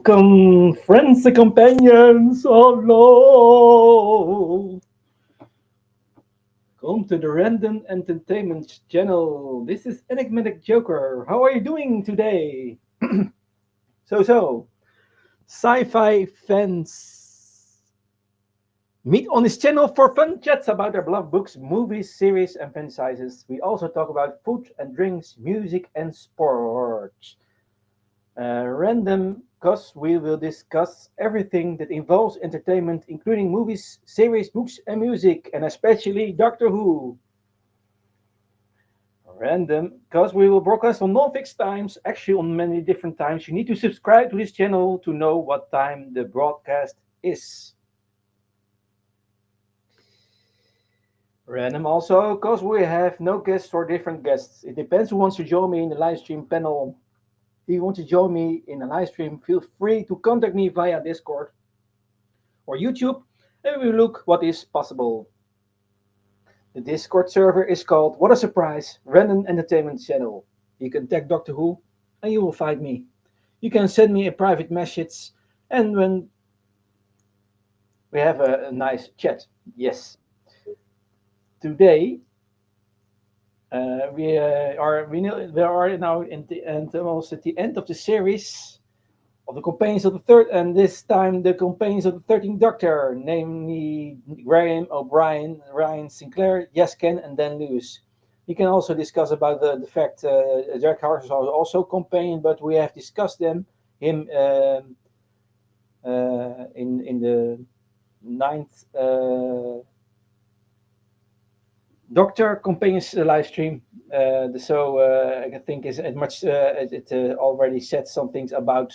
Welcome, friends and companions. Hello. Come to the Random Entertainment channel. This is Enigmatic Joker. How are you doing today? So, sci-fi fans meet on this channel for fun chats about their beloved books, movies, series, and franchises. We also talk about food and drinks, music, and sports. Random because we will discuss everything that involves entertainment, including movies, series, books, and music, and especially Doctor Who. Random because we will broadcast on non-fixed times, actually on many different times. You need to subscribe to this channel to know what time the broadcast is. Random also because we have no guests or different guests. It depends who wants to join me in the live stream panel. If you want to join me in a live stream, feel free to contact me via Discord or YouTube, and we will look what is possible. The Discord server is called What a Surprise Random Entertainment Channel. You can tag Doctor Who and you will find me. You can send me a private message and when we have a nice chat. Yes. Today we are now in the end, almost at the end of the series of the companions of the third, and this time the companions of the 13th Doctor, namely Graham, O'Brien, Ryan, Sinclair, Ken, and Dan Lewis. We can also discuss about the fact Jack Harris was also companion, but we have discussed him in the ninth Doctor companions live stream. I think is as much it already said some things about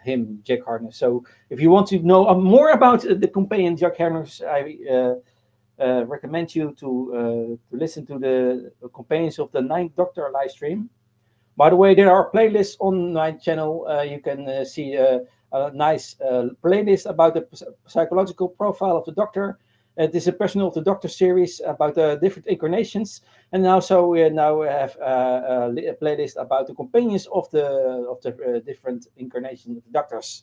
him, Jack Harkness. So if you want to know more about the companion Jack Harkness, I recommend you to listen to the companions of the Ninth Doctor live stream. By the way, there are playlists on my channel. You can see a nice playlist about the psychological profile of the Doctor. It is a personal of the Doctor series about the different incarnations, and also we now have a playlist about the companions of the different incarnations of the Doctors.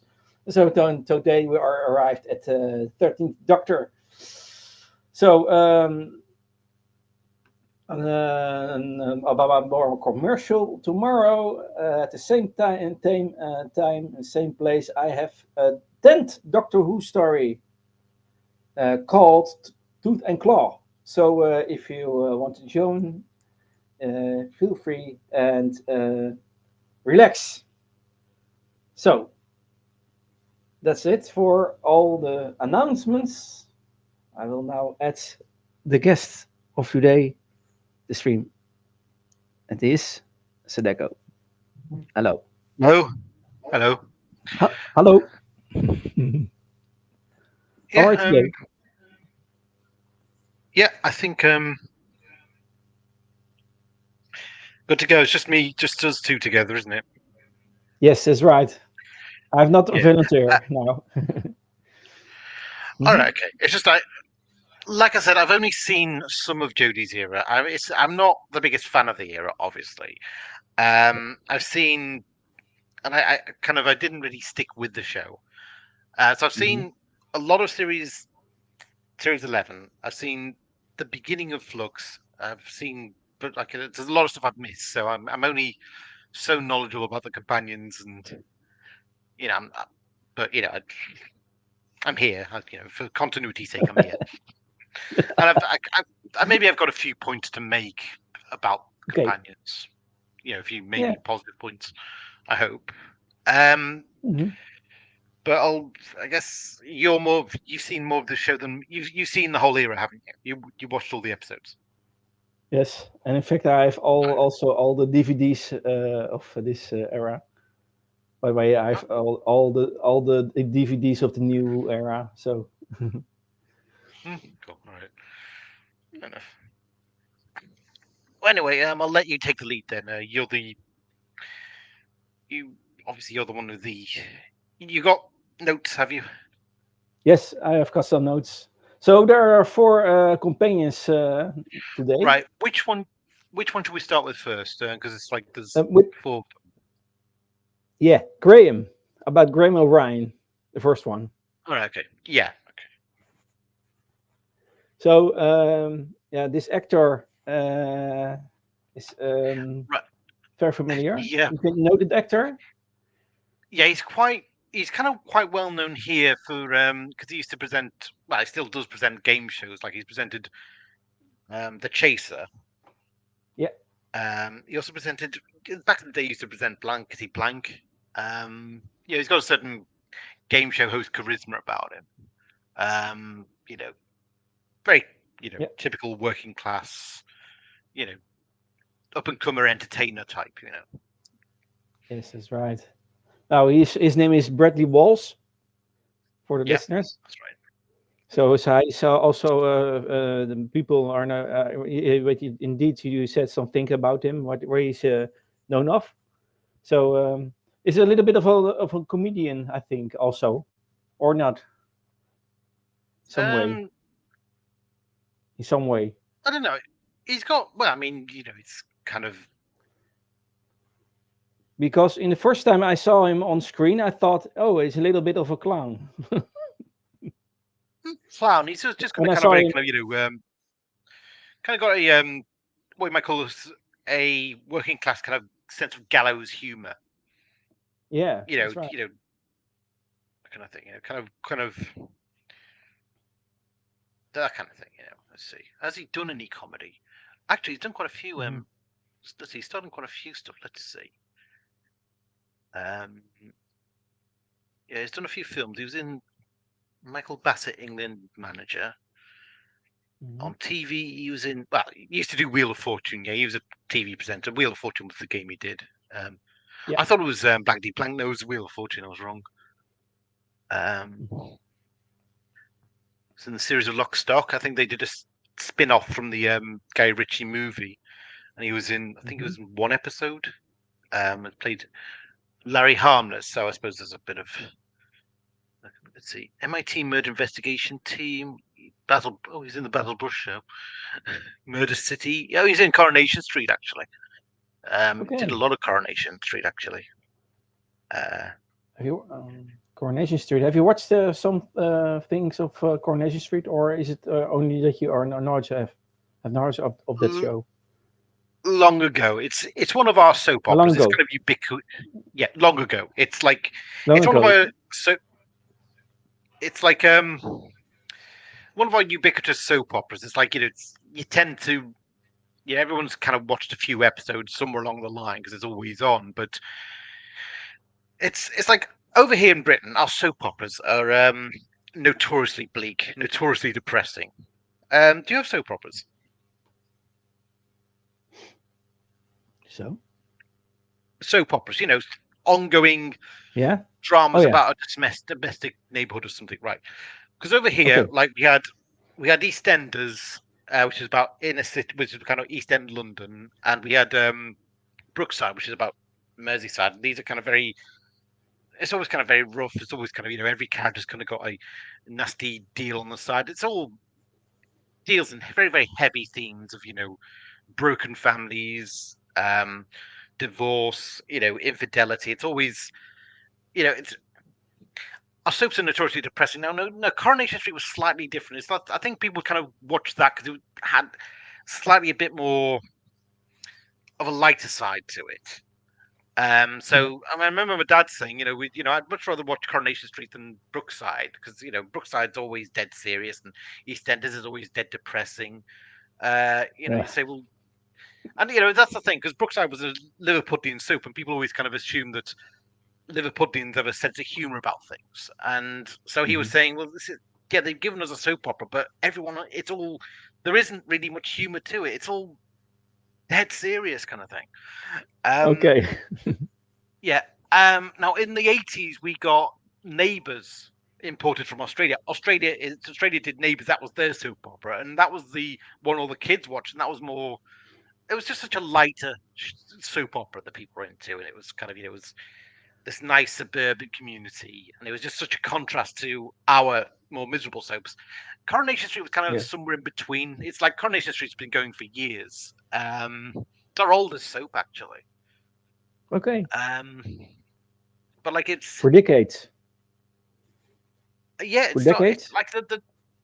So today we are arrived at 13th Doctor. So about more commercial tomorrow at the same time, same place. I have a 10th Doctor Who story called Tooth and Claw. So if you want to join, feel free and relax. So that's it for all the announcements. I will now add the guest of today, the stream. It is Sadeko. Hello. Hello. Hello. Hello. How Yeah, are you today? yeah, I think good to go. It's just me, just us two together, isn't it? Yes, that's right. I've not a Yeah. volunteer now. All Mhm. right, okay. It's just like I said, I've only seen some of Jodie's era. I'm not the biggest fan of the era, obviously. I've seen, and I didn't really stick with the show. So I've Mhm. seen a lot of series 11. I've seen the beginning of Flux. I've seen, but like there's a lot of stuff I've missed. So I'm only so knowledgeable about the companions, and you know, but I'm here. For continuity's sake, I'm here, and maybe I've got a few points to make about Okay. companions. A few Yeah. maybe positive points. I hope. Um, Mhm. but I guess you've seen more of the show than you've seen the whole era, haven't you? You watched all the episodes. Yes, and in fact, I have also all the DVDs of this era. By the way, I have all the DVDs of the new era. So Cool. All right. Fair enough. Well, anyway, I'll let you take the lead then. You obviously you're the one with the. You got notes, have you? yes, I have got some notes. So there are four companions today. Right. Which one? Which one should we start with first? Because it's like there's With four. yeah, Graham. about Graham O'Brien, the first one. All right, okay, yeah, okay, So yeah, this actor is right, very familiar. yeah, You can know the actor. yeah. He's kind of quite well known here for because he used to present. Well, he still does present game shows. Like he's presented The Chaser. Yeah, He also presented back in the day. He used to present Blankety Blank. Yeah, he's got a certain game show host charisma about him. You know, very yeah, typical working class. You know, up and comer entertainer type. yes, that's right. Now his name is Bradley Walsh for the Yeah, listeners. that's right. So he's also the people are now. But indeed, you said something about him. Where he's known of. So he's a little bit of a comedian, I think, also, or not, some way, Um, in some way. I don't know. He's got well. I mean, it's kind of Because in the first time I saw him on screen, I thought, oh, he's a little bit of a clown. clown. He's just got When a I kind of saw very him, kind of got a what you might call a working class kind of sense of gallows humor. yeah, that's right. Kind of thing. Kind of that kind of thing. Let's see. Has he done any comedy? Actually, he's done quite a few. Hmm. Let's see. He's done quite a few stuff. Let's see. Um, yeah, he's done a few films. He was in Michael Bassett, England Manager. Hmm. On TV, he was in. Well, he used to do Wheel of Fortune. Yeah, he was a TV presenter. Wheel of Fortune was the game he did. Um, Yeah. I thought it was Black D Blank. No, it was Wheel of Fortune. I was wrong. Um, Mhm. it's in the series of Lock Stock. I think they did a spin off from the Guy Ritchie movie, and he was in. I think it Mhm. was in one episode. It played Larry Harmless. So I suppose there's a bit of. Let's see, MIT Murder Investigation Team. Battle. Oh, he's in the Battle Bush show. Murder City. Oh, he's in Coronation Street actually. Did a Okay. lot of Coronation Street actually. Uh, Have you Coronation Street? Have you watched some things of Coronation Street, or is it only that you are knowledge have knowledge of that show? long ago, it's one of our soap How long operas. It's ago? kind of ubiquitous. Yeah, long ago. It's like Long it's one of ago. our so. It's like one of our ubiquitous soap operas. It's like you tend to everyone's kind of watched a few episodes somewhere along the line because it's always on. But it's like over here in Britain, our soap operas are notoriously bleak, notoriously depressing. Do you have soap operas? So Soap operas, ongoing yeah. Oh dramas yeah. about a domestic neighborhood or something, right? Because over here, Okay. like we had EastEnders, which is about inner city, which is kind of East End London, and we had Brookside, which is about Merseyside. These are kind of very. It's always kind of very rough. It's always kind of every character's kind of got a nasty deal on the side. It's all deals in very very heavy themes of broken families, divorce, infidelity. It's always it's our soaps are notoriously depressing. Now, no, Coronation Street was slightly different. It's not. I think people kind of watched that because it had slightly a bit more of a lighter side to it. Yeah. So I remember my dad saying, I'd much rather watch Coronation Street than Brookside because Brookside's always dead serious and EastEnders is always dead depressing. You Yeah. say, well, and that's the thing because Brookside was a Liverpudlian soap, and people always kind of assume that Liverpudlians have a sense of humour about things. And so he was Hmm. saying, well, yeah, they've given us a soap opera, but it's all, there isn't really much humour to it. It's all dead serious kind of thing. Um, Okay. yeah. Now, in the 80s, we got Neighbours imported from Australia. Australia did Neighbours. That was their soap opera. And that was the one all the kids watched. And that was more, it was just such a lighter soap opera that people were into. And it was kind of, it was this nice suburban community, and it was just such a contrast to our more miserable soaps. Coronation Street was kind of Yes. somewhere in between. It's like Coronation Street's been going for years. It's our oldest soap, actually. Okay. Um, but like it's For decades. yeah, For it's not decades. like the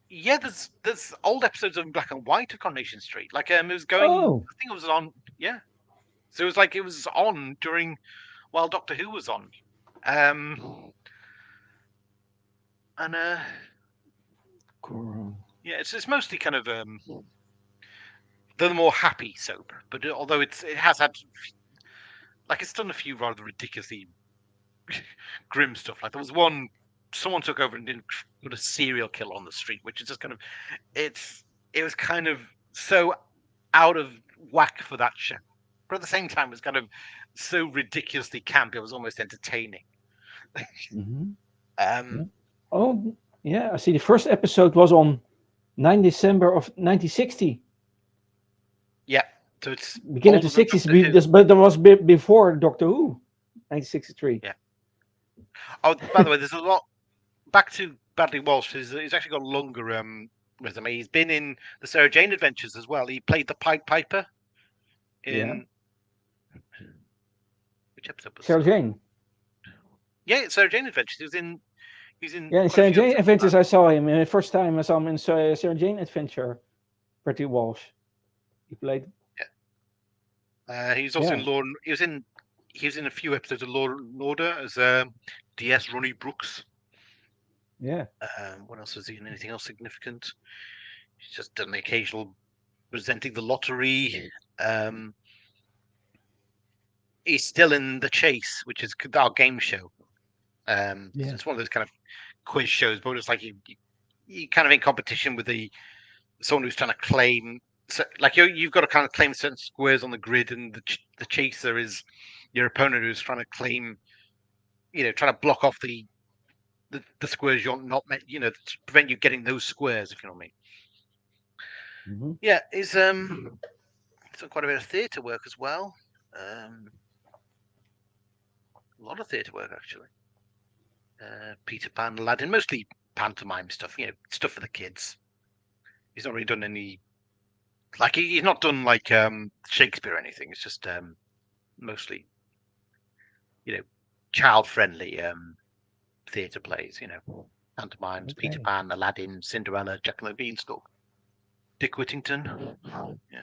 yeah. There's old episodes of Black and White of Coronation Street. Like it was going. Oh, I think it was on. Yeah, so it was like it was on during while Doctor Who was on. Um, and cool. yeah, it's mostly kind of the more happy soap. But although it has had like it's done a few rather ridiculously grim stuff. Like there was one someone took over and didn't put a serial killer on the street, which is just kind of it's it was kind of so out of whack for that show. But at the same time, it was kind of so ridiculously camp. It was almost entertaining. Hmm. Yeah. um, Oh, yeah. I see. The first episode was on 9 December of 1960. yeah, so it's Beginning of the older than 60s, Doctor Who. but there was before Doctor Who, 1963. Yeah. Oh, by the way, there's a lot. Back to Bradley Walsh. He's actually got a longer resume. He's been in the Sarah Jane Adventures as well. He played the Pied Piper Yeah. in which episode was Sarah that? Jane. Yeah, Sarah Jane Adventures. He was in Yeah, in quite a Sarah few Jane episodes of that. Adventures, I saw him. First time I saw him in Sarah Jane Adventure. Pretty Walsh. He played. He was also Yeah. in Law. He was in a few episodes of Law and Order as DS Ronnie Brooks. Yeah. What else was he in? Anything else significant? He's just done the occasional presenting the lottery. He's still in The Chase, which is our game show. So Yeah. it's one of those kind of quiz shows, but it's like you kind of in competition with someone who's trying to claim. So, like you've got to kind of claim certain squares on the grid, and the chaser is your opponent who's trying to claim, trying to block off the squares you're not meant, to prevent you getting those squares, if you know what I mean. Hmm. Yeah, he's done quite a bit of theatre work as well. A lot of theatre work actually. Peter Pan, Aladdin, mostly pantomime stuff, stuff for the kids. He's not really done any like he's not done like Shakespeare or anything. It's just mostly child friendly theatre plays. Pantomimes, Peter Okay. Pan, Aladdin, Cinderella, Jack and the Beanstalk, Dick Whittington. Yeah.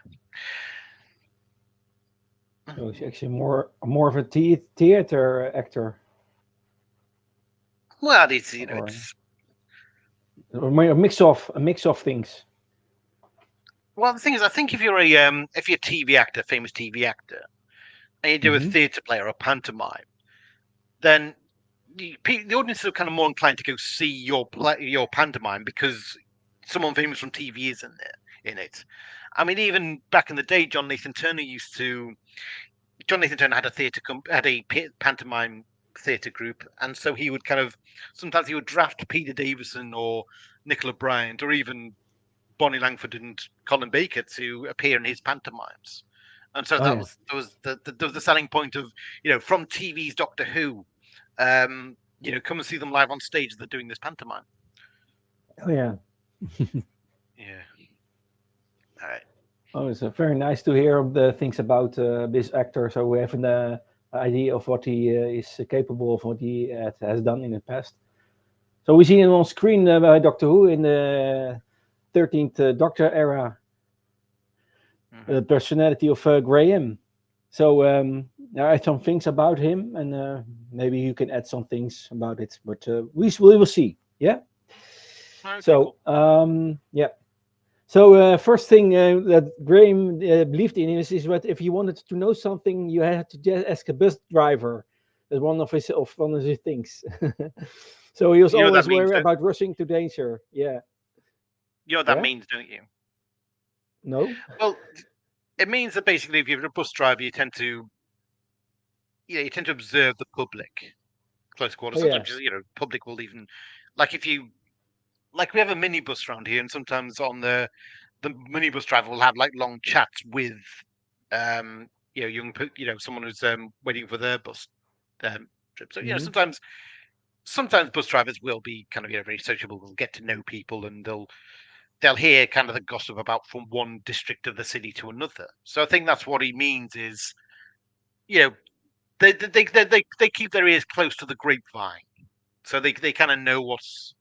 So he's actually more of a theater actor, Well, it's or it's a mix of things. well the thing is I think if you're a TV actor, famous TV actor, and you do a Hmm. theatre play or a pantomime, then the audience are kind of more inclined to go see your pantomime because someone famous from TV is in it. I mean, even back in the day, John Nathan Turner had a pantomime theatre group, and so he would sometimes he would draft Peter Davison or Nicola Bryant or even Bonnie Langford and Colin Baker to appear in his pantomimes. And so Oh yeah. that was the selling point of from TV's Doctor Who, come and see them live on stage. They're doing this pantomime. Oh yeah. Yeah. All right. Oh, it's very nice to hear of the things about this actor, so we have an idea of what he is capable of, what he has done in the past. So we see him on screen by Doctor Who in the 13th Doctor era, the personality of Graham. So there are some things about him, and maybe you can add some things about it, but we will see. Yeah. Okay, So cool. yeah. So first thing that Graham believed in is that if you wanted to know something, you had to just ask a bus driver. That's one of his things. So he was You know what that always means, worried don't about rushing to danger. Yeah. you know what that Yeah. means, don't you? No. Well, it means that basically, if you're a bus driver, you tend to observe the public close quarters. Oh yeah. Sometimes public will even like if you like we have a minibus around here, and sometimes on the minibus driver will have like long chats with someone who's waiting for their bus trip. So Hmm. sometimes bus drivers will be kind of very sociable. They'll get to know people, and they'll hear kind of the gossip about from one district of the city to another. So I think that's what he means is, you know, they keep their ears close to the grapevine, so they kind of know what's.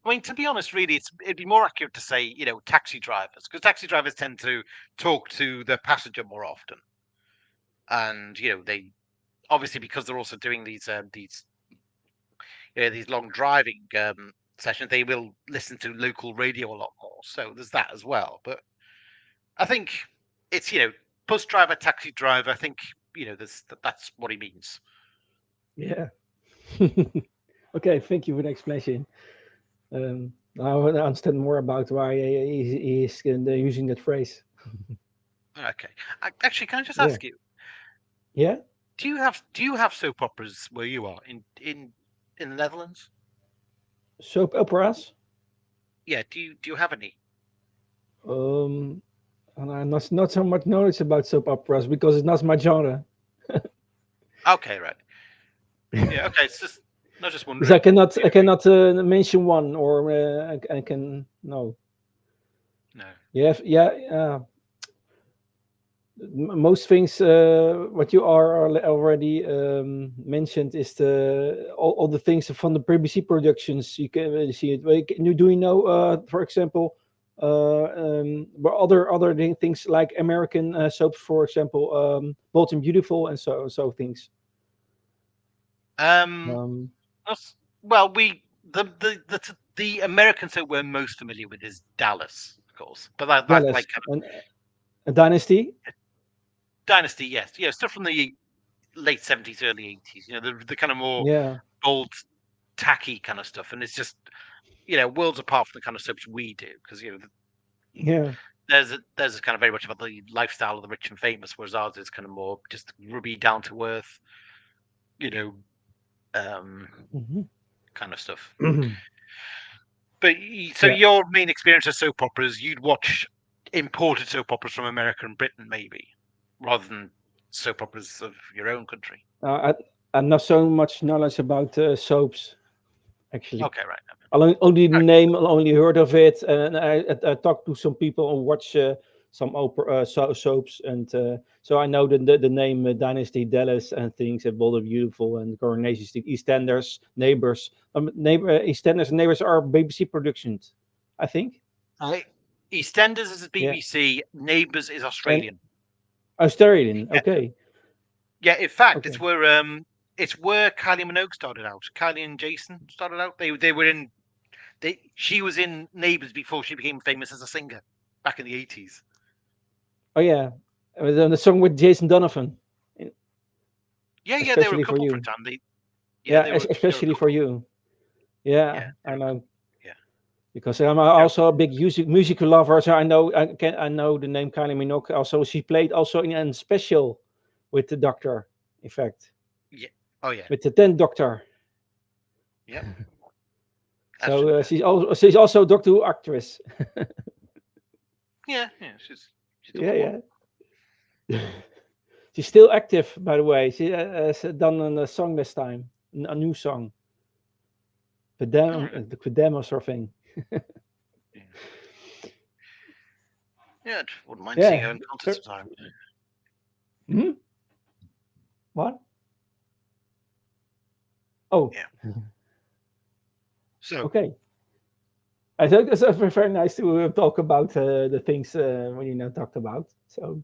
I mean, to be honest, really, it'd be more accurate to say, taxi drivers, because taxi drivers tend to talk to the passenger more often, and they obviously because they're also doing these long driving sessions, they will listen to local radio a lot more. So there's that as well. But I think it's bus driver, taxi driver. I think that's what he means. Yeah. Okay, thank you for the explanation. Now I understand more about why he is using that phrase. Okay. Actually, can I just Yeah. ask you? Yeah. Do you have soap operas where you are in the Netherlands? Soap operas. Yeah. Do you have any? Um, and I'm not so much knowledge about soap operas because it's not my genre. Okay. Right. Yeah. Okay. It's just not just Because wondering. I cannot mention one, or I can no. No. Yeah. Most things what you are already mentioned is all the things from the BBC productions. You can see it. Do you know, for example, but other things like American soaps, for example, Bold and Beautiful, and so things. Um. Um, Well, the Americans that we're most familiar with is Dallas, of course, but that's Dallas like kind of and Dynasty. Dynasty, yes, stuff from the late '70s, early '80s. The kind of more Yeah, bold, tacky kind of stuff, and it's just worlds apart from the kind of soaps we do, because yeah. there's kind of very much about the lifestyle of the rich and famous, whereas ours is kind of more just rubby, down to earth, you know, um, Hmm. kind of stuff. But so Yeah. your main experience of soap operas, you'd watch imported soap operas from America and Britain, maybe, rather than soap operas of your own country. Uh, I'm not so much knowledge about soaps actually. Okay, right. Only the Okay, name, I only heard of it, and I talked to some people who watch some opera soaps, and so I know the name Dynasty, Dallas, and things, and Bold and Beautiful, and Coronation Street, EastEnders, Neighbors. EastEnders and Neighbors are BBC productions, I think. right. EastEnders is Yeah, BBC. Neighbours is and Australian. Australian. Yeah, Okay, yeah. In fact, okay. it's where Kylie Minogue started out. Kylie and Jason started out. They were in. She was in Neighbours before she became famous as a singer back in the '80s. Oh yeah, the song with Jason Donovan, eh, Yeah, yeah. They were a especially for couple for a you. time. Yeah, Yeah, they were a especially for couple. you. Yeah, Yeah, they I were a couple. know. Yeah. Because I'm Yeah. also a big music lover, so I know the name Kylie Minogue. Also, she played also in a special with the Doctor. In fact, Yeah. Oh yeah. with the Tenth Doctor. Yep. So Absolutely. she's also a Doctor Who actress. Yeah, yeah. She's a Yeah, good one. yeah. She's still active, by the way. She has done a song this time, a new song, All right. the Demos or thing. Yeah. Yeah. Wouldn't mind seeing Yeah. her in concert So, sometime. hmm? What? Oh, Yeah. So okay. I think it's very nice to talk about the things we talked about. So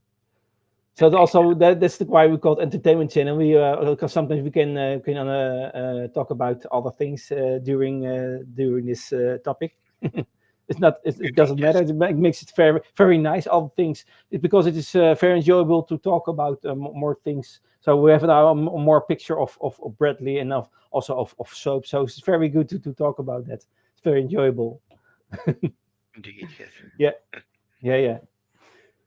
indeed. Yeah. that's why we call it entertainment channel. We because sometimes we can talk about other things during this topic. It's not it Indeed. doesn't matter. Yes. It makes it very nice. All things because it is very enjoyable to talk about more things. So we have now more picture of Bradley and also of soap. So it's very good to talk about that. It's very enjoyable. Indeed. Yes. Yeah, yeah.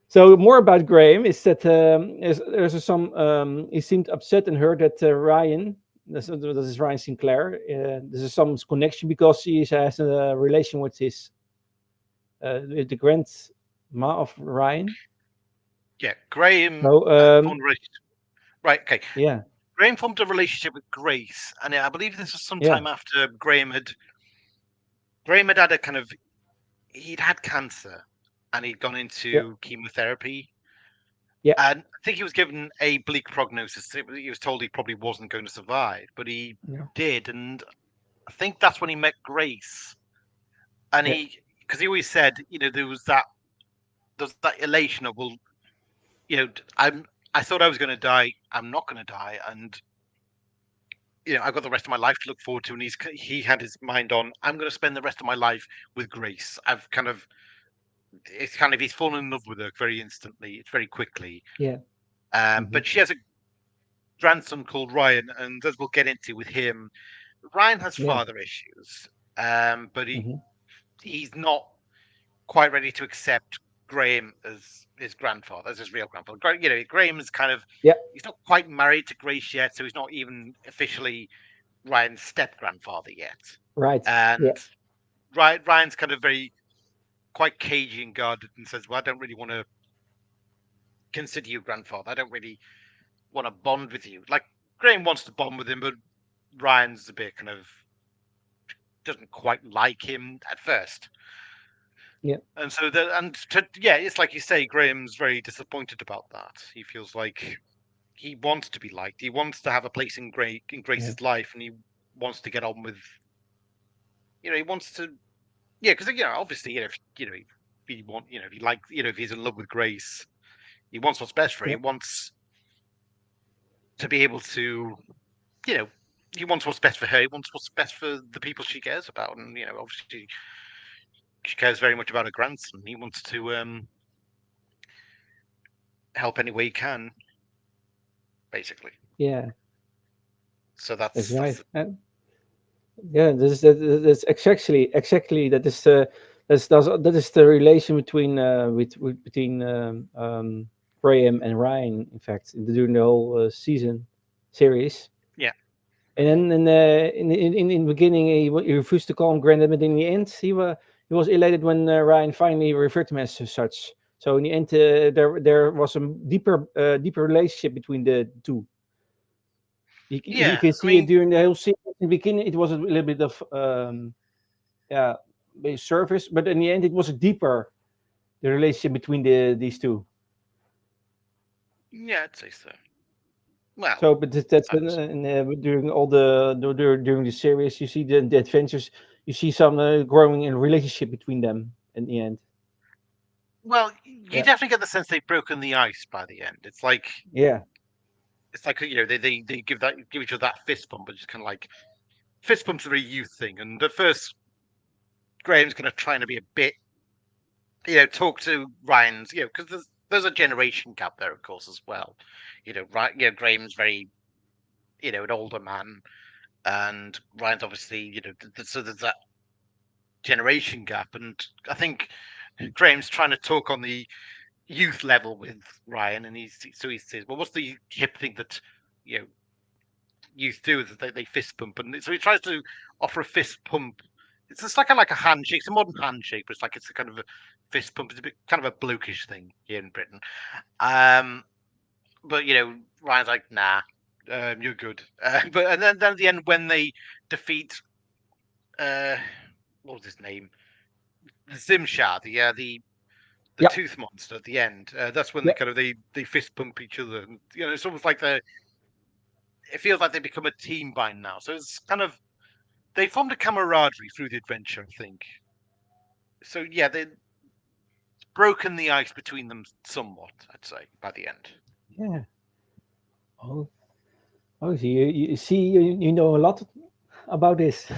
So more about Graham is that there's some he seemed upset and hurt that Ryan, that is Ryan Sinclair, there's some connection because he has a relation with the grandma of Ryan. Yeah. Graham So formed a relationship. Right. Okay. yeah, Graham formed a relationship with Grace, and I believe this was yeah, sometime after Graham had had a kind of he'd had cancer, and he'd gone yeah, into chemotherapy, Yeah. And I think he was given a bleak prognosis. He was told he probably wasn't going to survive, but he Yeah. did. And I think that's when he met Grace. And Yeah. because he always said, there's that elation of, well, I thought I was going to die. I'm not going to die. And, I've got the rest of my life to look forward to. And he had his mind on, I'm going to spend the rest of my life with Grace. He's fallen in love with her very instantly. It's very quickly. Yeah. Hmm. But she has a grandson called Ryan, and as we'll get into with him, Ryan has Yeah. father issues, but Hmm. he's not quite ready to accept Graham as his grandfather, as his real grandfather. Graham is Yeah. he's not quite married to Grace yet, so he's not even officially Ryan's step grandfather yet. Right. Yeah. And Ryan's kind of very quite cagey and guarded and says, "Well, I don't really want to consider you grandfather. I don't really want to bond with you." Like Graham wants to bond with him, but Ryan's a bit kind of doesn't quite like him at first. Yeah. And so yeah, it's like you say, Graham's very disappointed about that. He feels like he wants to be liked. He wants to have a place in Yeah. Grace's life, and he wants to get on with. He wants to. Yeah, because obviously, if he want, if he like, if he's in love with Grace, he wants what's best for her. Yeah. He wants to be able to, you know, he wants what's best for her. He wants what's best for the people she cares about, and obviously, she cares very much about her grandson. He wants to help any way he can, basically. Yeah. So That's that's right. Yeah, that's exactly that is the relation between between Graham and Ryan. In fact, during the whole season series, yeah, and then in the beginning he refused to call him granddad, but in the end he was elated when Ryan finally referred to him as such. So in the end, there was a deeper relationship between the two. You yeah. can I see it mean, during the whole season. In the beginning, it was a little bit of yeah, surface, but in the end, it was a deeper the relationship between these two. yeah, I'd say so. Well, So, but that's I'd, during all during the series, you see the adventures. You see some growing in relationship between them in the end. well, you Yeah, definitely get the sense they've broken the ice by the end. yeah, It's like they give each other that fist bump, but just kind of like fist bumps are a youth thing. And at first, Graham's kind of trying to be a bit, talk to Ryan's, because there's a generation gap there, of course, as well. Right? Graham's very, an older man, and Ryan's obviously, so there's that generation gap, and I think Graham's trying to talk on the youth level with Ryan, and he says, "Well, what's the hip thing that you know youth do? Is that they fist bump?" And so he tries to offer a fist pump. It's just like a handshake. It's a modern handshake, but it's a kind of a fist pump. It's a bit kind of a blokish thing here in Britain. Um, but Ryan's like, "Nah, you're good." But and then at the end when they defeat uh, what was his name? Zimshar, the yeah, tooth monster at the end. That's when yeah, they fist bump each other. And, it's almost like it feels like they become a team by now. So it's kind of they formed a camaraderie through the adventure, I think. So yeah, they've broken the ice between them somewhat, I'd say, by the end. yeah. Oh, oh, so you see, you know a lot about this.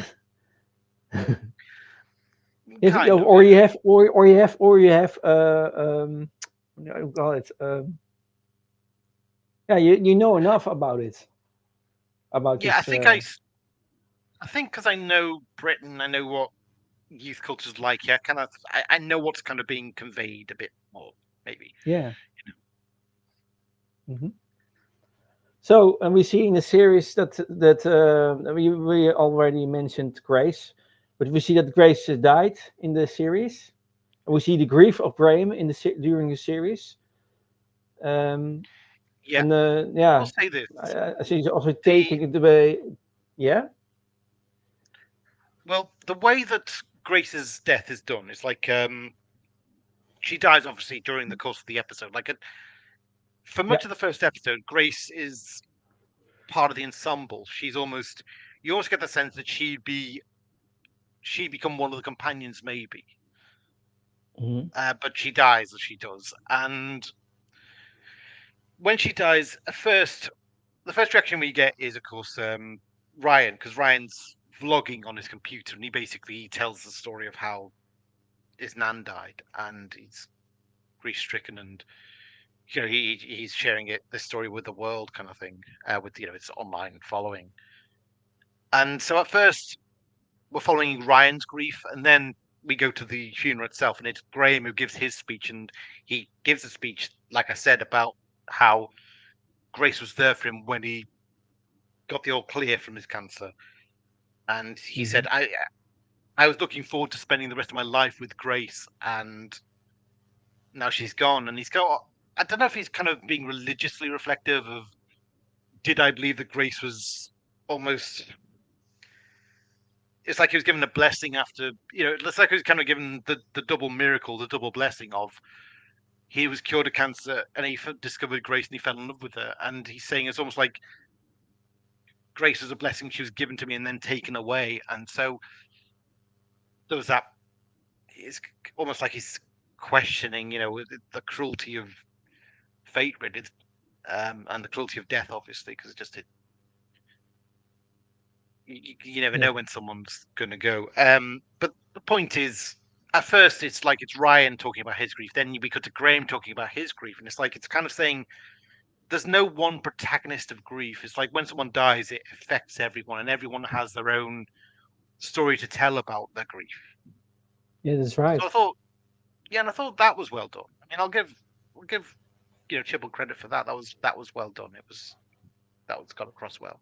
If Kind of, or yeah. you have or you have what do you call it yeah, you know enough about Yeah, this I think because I know Britain, I know what youth culture's like. Yeah, I know what's kind of being conveyed a bit more, maybe. yeah. Hmm. So, and we see in the series that we already mentioned Grace, but we see that Grace died in the series. And we see the grief of Graham in during the series. Um, Yeah, and I will yeah, say this: I see he's also the taking it away. Yeah, the way that Grace's death is done is like she dies obviously during the course of the episode. Like for Yeah. much of the first episode, Grace is part of the ensemble. She's almost, you almost get the sense that she'd become one of the companions, maybe. Hmm. But she dies as she does, and when she dies, the first reaction we get is, of course, Ryan, because Ryan's vlogging on his computer, and he tells the story of how his nan died, and he's grief stricken, and he's sharing this story with the world, kind of thing, with its online following. And so at first we're following Ryan's grief, and then we go to the funeral itself, and it's Graham who gives his speech, and he gives a speech, like I said, about how Grace was there for him when he got the all clear from his cancer. And he Hmm. said, I was looking forward to spending the rest of my life with Grace, and now she's gone. And I don't know if he's kind of being religiously reflective of, did I believe that Grace was almost, it's like he was given a blessing after, it's like he was kind of given the double miracle, the double blessing of, he was cured of cancer and he discovered Grace and he fell in love with her. And he's saying it's almost like Grace was a blessing, she was given to me and then taken away. And so there was that, it's almost like he's questioning, the cruelty of fate, really, and the cruelty of death, obviously, because you never Yeah. know when someone's going to go. But the point is, at first, it's like it's Ryan talking about his grief. Then we cut to Graham talking about his grief, and it's like it's kind of saying there's no one protagonist of grief. It's like when someone dies, it affects everyone, and everyone has their own story to tell about their grief. Yeah, that's So right. I thought, yeah, and I thought that was well done. I mean, I'll give Chibble credit for that. That was well done. That was got across well.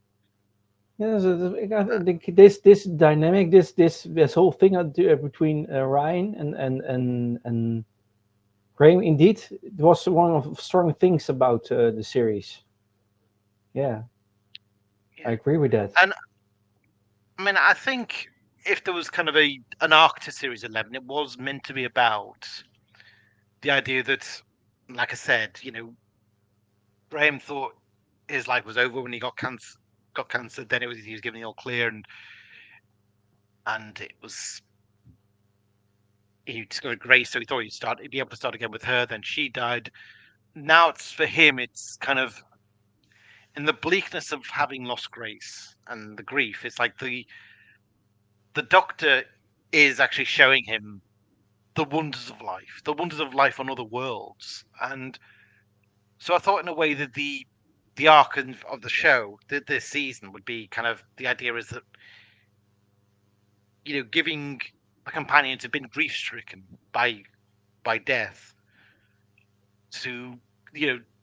Yeah, so Uh, I think this dynamic, this whole thing between Ryan and Graham, indeed, it was one of the strong things about the series. Yeah, I yeah, agree with that. and I mean, I think if there was kind of an arc to Series 11, it was meant to be about the idea that, like I said, Graham thought his life was over when he got cancer. Got cancer. Then he was given the all clear, and it was, he discovered Grace, so he thought he'd be able to start again with her. Then she died. Now it's for him. It's kind of in the bleakness of having lost Grace and the grief. It's like the Doctor is actually showing him the wonders of life on other worlds. And so I thought, in a way, that the arc of the show, this season, would be kind of, the idea is that, giving the companions who've been grief stricken by death to,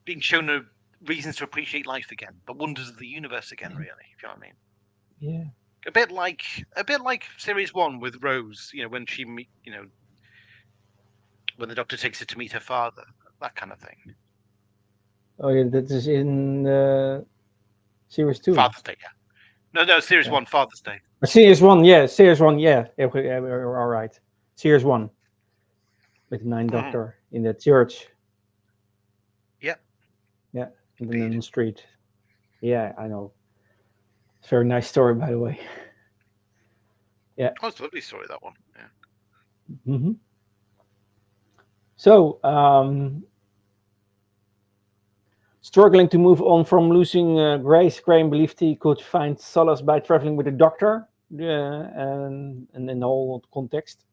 being shown reasons to appreciate life again, the wonders of the universe again, really, if you know what I mean. Yeah, A bit like series one with Rose, when when the Doctor takes her to meet her father, that kind of thing. oh yeah, that is in series two. Father's Day, yeah. No, series Yeah, one, Father's Day. series one. Yeah, series one. Yeah, yeah, we're all right. Series one with the Ninth Mm-hmm. Doctor in the church. Yep, Yeah, and then indeed. on the street. Yeah, I know. It's a very nice story, by the way. Yeah. Oh, it's a lovely story, that one. Yeah. Hmm. So, struggling to move on from losing Grace, Graham believed he could find solace by traveling with the Doctor, and in the whole context,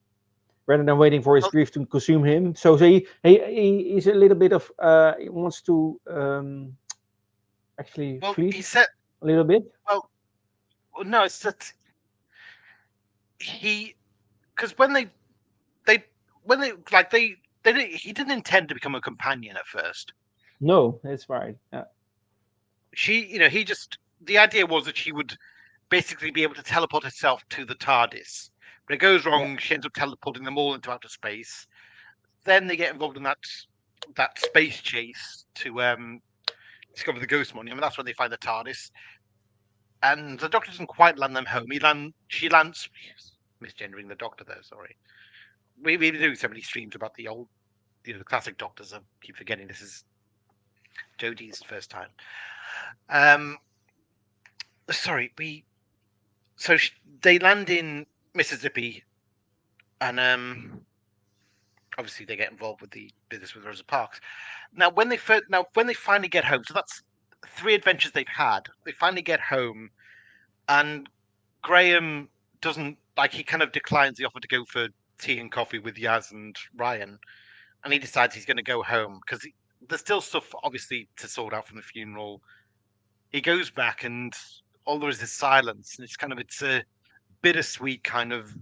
rather than waiting for his Well, grief to consume him. So he is a little bit of he wants to actually well, flee he said, a little bit. well, no, it's that he, because they, when they, like, he didn't intend to become a companion at first. No, that's right. Yeah, He just, the idea was that she would basically be able to teleport herself to the TARDIS. But it goes yeah, wrong, she ends up teleporting them all into outer space. Then they get involved in that space chase to discover the ghost money. I mean, that's when they find the TARDIS. And the Doctor doesn't quite land them home. She lands, misgendering the Doctor there, sorry. We've been doing so many streams about the old, the classic Doctors. I keep forgetting this is Jodie's first time. Um, sorry, they land in Mississippi, and obviously they get involved with the business with Rosa Parks. Now, when they finally get home, so that's 3 adventures they've had. They finally get home, and Graham doesn't like. He kind of declines the offer to go for tea and coffee with Yaz and Ryan, and he decides he's going to go home because there's still stuff obviously to sort out from the funeral. He goes back, and all there is silence, and it's a bittersweet kind of.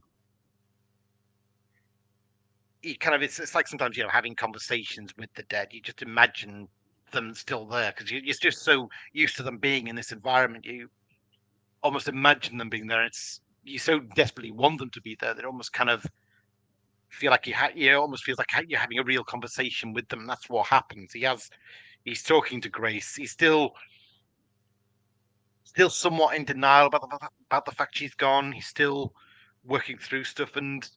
It's like sometimes having conversations with the dead. You just imagine them still there because you're just so used to them being in this environment. You almost imagine them being there. You so desperately want them to be there that it almost kind of feel like almost feels like you're having a real conversation with them. And that's what happens. He's talking to Grace. He's still somewhat in denial about the fact she's gone. He's still working through stuff, and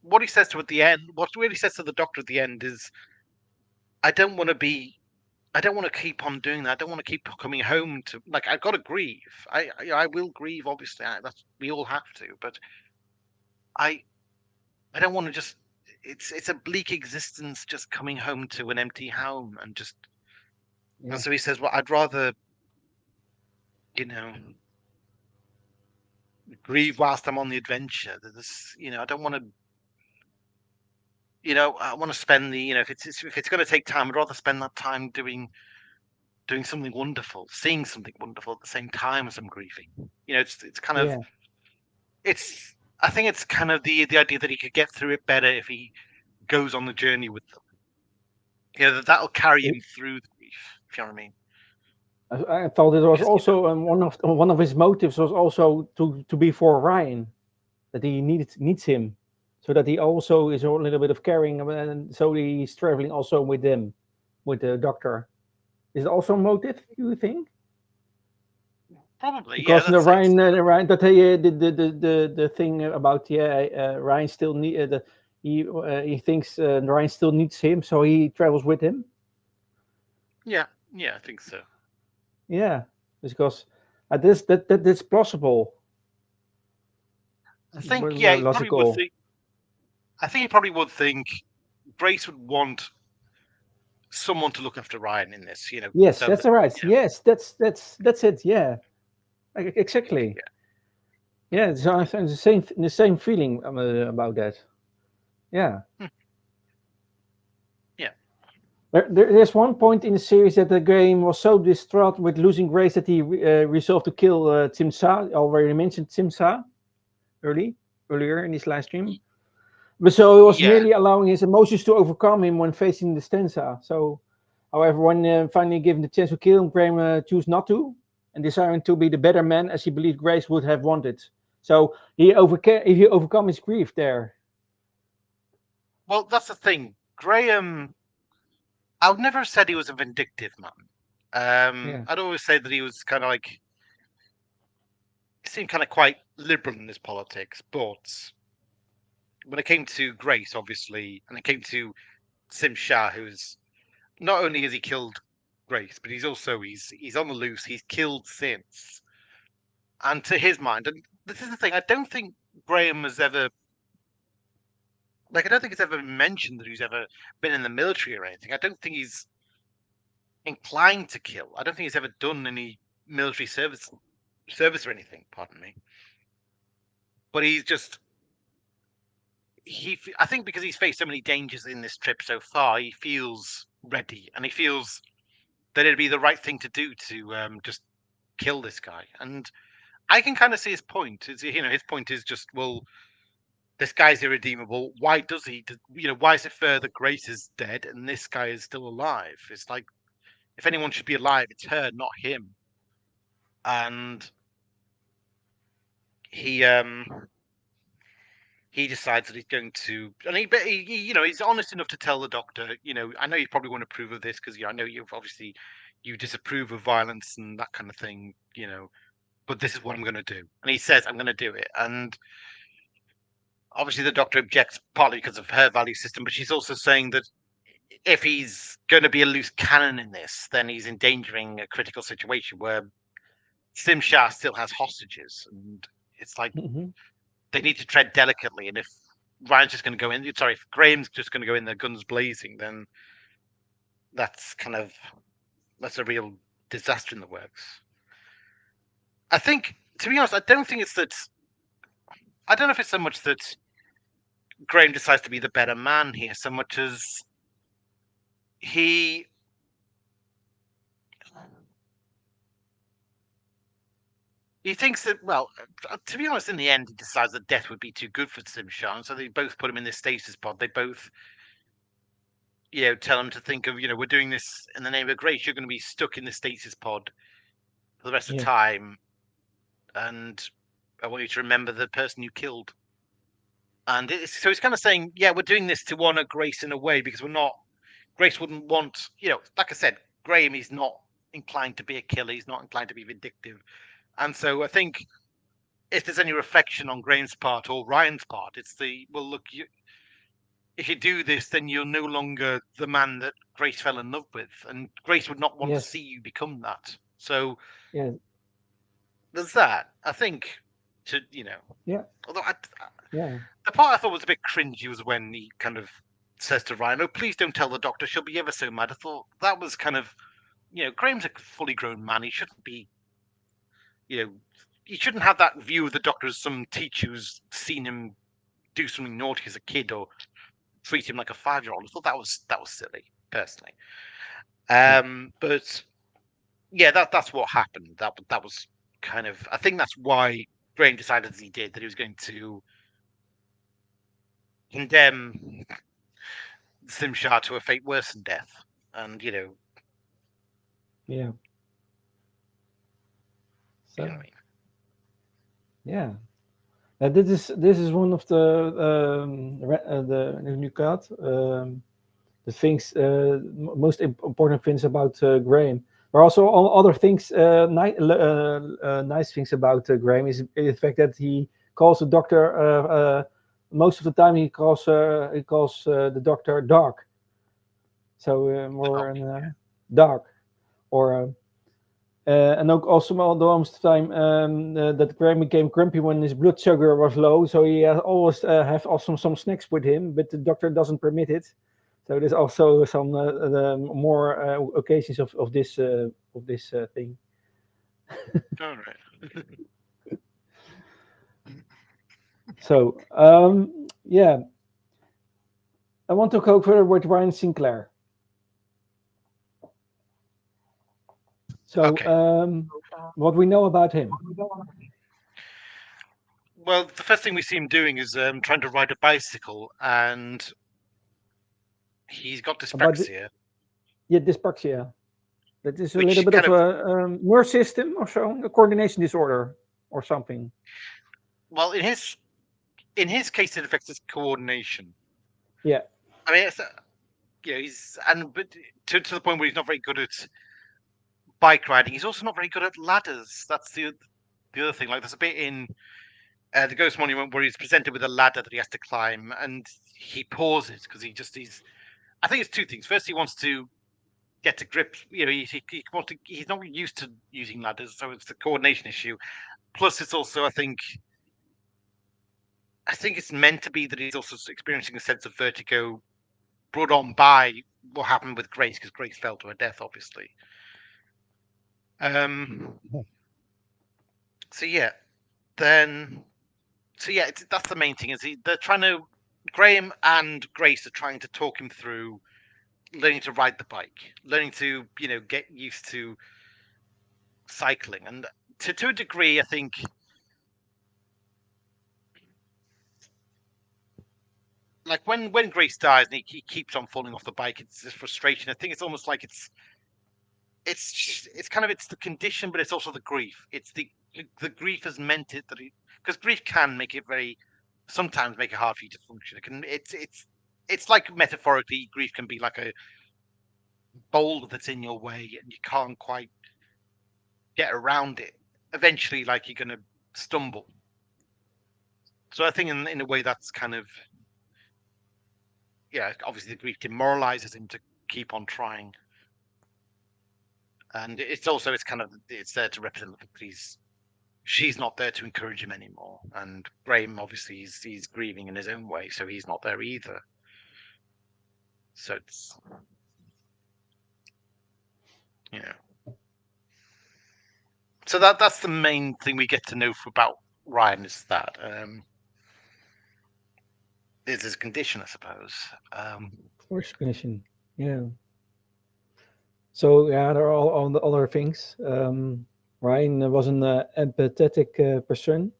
what he says to at the end, what really says to the doctor at the end is, I don't want to be. I don't want to keep on doing that. I don't want to keep coming home to like. I've got to grieve. I will grieve. Obviously, we all have to. But I I don't want to just. It's a bleak existence, just coming home to an empty home and just. And Yeah. so he says, well, I'd rather you know grieve whilst I'm on the adventure. I don't want to. I want to spend if it's going to take time, I'd rather spend that time doing something wonderful, seeing something wonderful at the same time as I'm grieving. It's kind of Yeah. it's. I think it's kind of the idea that he could get through it better if he goes on the journey with them. That'll carry him through the grief. If you know what I mean. I thought it was Because also one of his motives was also to be for Ryan, that he needs him, so that he also is a little bit of caring, and so he's traveling also with them, with the doctor. Is it also a motive? Do you think? probably, yeah, Because that sounds. Ryan, that the thing about, yeah, Ryan still he thinks Ryan still needs him, so he travels with him. Yeah, yeah, I think so. Yeah, because that's plausible, I think, yeah, he probably would logical. think. I think he probably would think Grace would want someone to look after Ryan in this. Yes, So that's that all right. Yes, that's it. Yeah, exactly. yeah, Yeah, so I have the same feeling about that. Yeah. hmm, yeah, There's one point in the series that the game was so distraught with losing Grace that he resolved to kill Tim Sa. Already mentioned Tim Sa earlier in this live stream. But so he was yeah. merely allowing his emotions to overcome him when facing the stanza. So, however, when finally given the chance to kill him, Graham chose not to, and desiring to be the better man as he believed Grace would have wanted. So he overcome his grief there. Well, that's the thing. Graham, I would never have said he was a vindictive man. Yeah, I'd always say that he was kind of like he seemed kind of quite liberal in his politics, but when it came to Grace, obviously, and it came to Sim Shah, who's not only has he killed Grace, but he's on the loose. He's killed since, and to his mind, and this is the thing. I don't think Graham has ever I don't think it's ever been mentioned that he's ever been in the military or anything. I don't think he's inclined to kill. I don't think he's ever done any military service or anything. Pardon me, but he's just I think because he's faced so many dangers in this trip so far, he feels ready, and he feels that it'd be the right thing to do to just kill this guy. And I can kind of see his point. His point is just, well, this guy's irredeemable. Why does he? Why is it fair that Grace is dead and this guy is still alive? It's like if anyone should be alive, it's her, not him. And he he decides that he's going to, and he's honest enough to tell the doctor, I know you probably won't approve of this because I know you disapprove of violence and that kind of thing, but this is what I'm going to do. And he says, I'm going to do it. And obviously the doctor objects partly because of her value system, but she's also saying that if he's going to be a loose cannon in this, then he's endangering a critical situation where Simshar still has hostages, and it's like Hmm. they need to tread delicately. And if Ryan's just going to go in, sorry, if Graham's just going to go in there guns blazing, then that's kind of that's a real disaster in the works. I think, to be honest, I don't think it's that. I don't know if it's so much that Graham decides to be the better man here, so much as he he thinks that. Well, to be honest, in the end, he decides that death would be too good for Simshan, so they both put him in this stasis pod. They both, tell him to think of, we're doing this in the name of grace. You're going to be stuck in the stasis pod for the rest of Yeah. time, and I want you to remember the person you killed. And so he's kind of saying, yeah, we're doing this to honor Grace in a way because we're not. Grace wouldn't want, like I said, Graham is not inclined to be a killer. He's not inclined to be vindictive. And so I think if there's any reflection on Graham's part or Ryan's part, it's well, look, if you do this, then you're no longer the man that Grace fell in love with, and Grace would not want to Yes. see you become that. So Yeah. there's that. I think to Yeah. although Yeah. the part I thought was a bit cringy was when he kind of says to Ryan, "Oh, please don't tell the doctor; she'll be ever so mad." I thought that was kind of, Graham's a fully grown man; he shouldn't be, you know, he shouldn't have that view of the doctor as some teacher who's seen him do something naughty as a kid or treat him like a 5-year-old. I thought that was silly, personally. Yeah. But yeah, that's what happened. That was kind of. I think that's why Graham decided as he did that he was going to condemn Simshar to a fate worse than death. And Yeah. you know So what I mean. yeah. This is one of the new card. The things most important things about Graham. There are also other things, nice things about Graham is the fact that he calls the doctor. Most of the time, he calls the doctor Dark. So more Oh, dark, or and also most of the time that Graham became grumpy when his blood sugar was low. So he always have also some snacks with him, but the doctor doesn't permit it. So there's also some more occasions of this thing. all right. So yeah, I want to go further with Ryan Sinclair. So Okay. what we know about him. Well, the first thing we see him doing is trying to ride a bicycle, and he's got About the, dyspraxia, yeah, dyspraxia. That is a little which bit kind of of, a nerve system or so, a coordination disorder or something. well, in his case, it affects his coordination. Yeah, I mean, he's but to the point where he's not very good at bike riding. He's also not very good at ladders. That's the other thing. Like there's a bit in the Ghost Monument where he's presented with a ladder that he has to climb, and he pauses because he's. I think it's two things. First, he wants to get to grips. He wants to. He's not used to using ladders, so it's the coordination issue. Plus, it's also I think it's meant to be that he's also experiencing a sense of vertigo brought on by what happened with Grace because Grace fell to her death, obviously. Um. So yeah, then so yeah, that's the main thing. They're trying to Graham and Grace are trying to talk him through learning to ride the bike, learning to get used to cycling, and to a degree, I think like when Grace dies and he keeps on falling off the bike, it's this frustration. I think it's almost like it's kind of it's the condition, but it's also the grief. It's the grief has meant it that because grief can make it very sometimes make it hard for you to function. It's like metaphorically, grief can be like a boulder that's in your way and you can't quite get around it. Eventually, like you're gonna stumble. So I think in a way that's kind of obviously the grief demoralizes him to keep on trying, and it's there to represent the fact that she's not there to encourage him anymore, and Graham obviously he's grieving in his own way, so he's not there either. So it's so that's the main thing we get to know about Ryan is that is his condition, I suppose. Force condition. Yeah. So yeah, there are all the other things. Ryan was an empathetic person,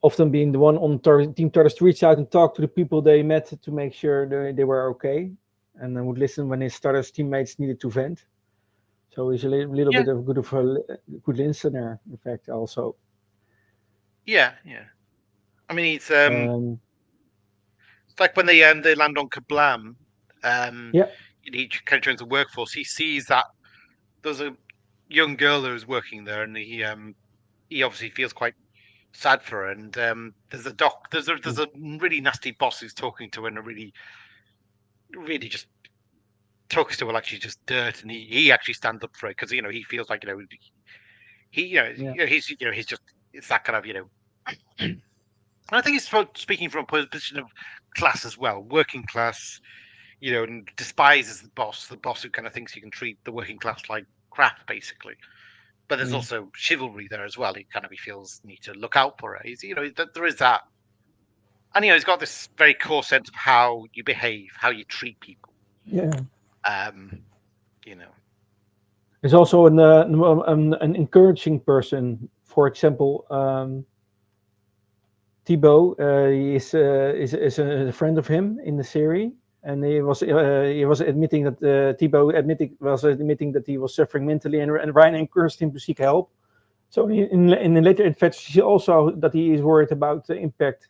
often being the one on Team Tortoise to reach out and talk to the people they met to make sure they were okay, and would listen when his Tortoise teammates needed to vent. So he's a little bit of a good listener, in fact, also. Yeah. I mean, it's like when they land on Kablam. Yeah. He kind of joins the workforce. He sees that there's a young girl who's working there, and he obviously feels quite sad for her. And there's a really nasty boss who's talking to her, and really just talks to her like she's just dirt. And he actually stands up for it because he feels like he's just it's that kind of And I think he's speaking from a position of class as well, working class. And despises the boss who kind of thinks he can treat the working class like crap, basically. But there's also chivalry there as well. He feels need to look out for her. There is that, and he's got this very core sense of how you behave, how you treat people. Yeah. You know. He's also an encouraging person. For example, Thibaut is a friend of him in the series, and he was admitting that was admitting that he was suffering mentally, and Ryan encouraged him to seek help. So in the later adventures, also that he is worried about the impact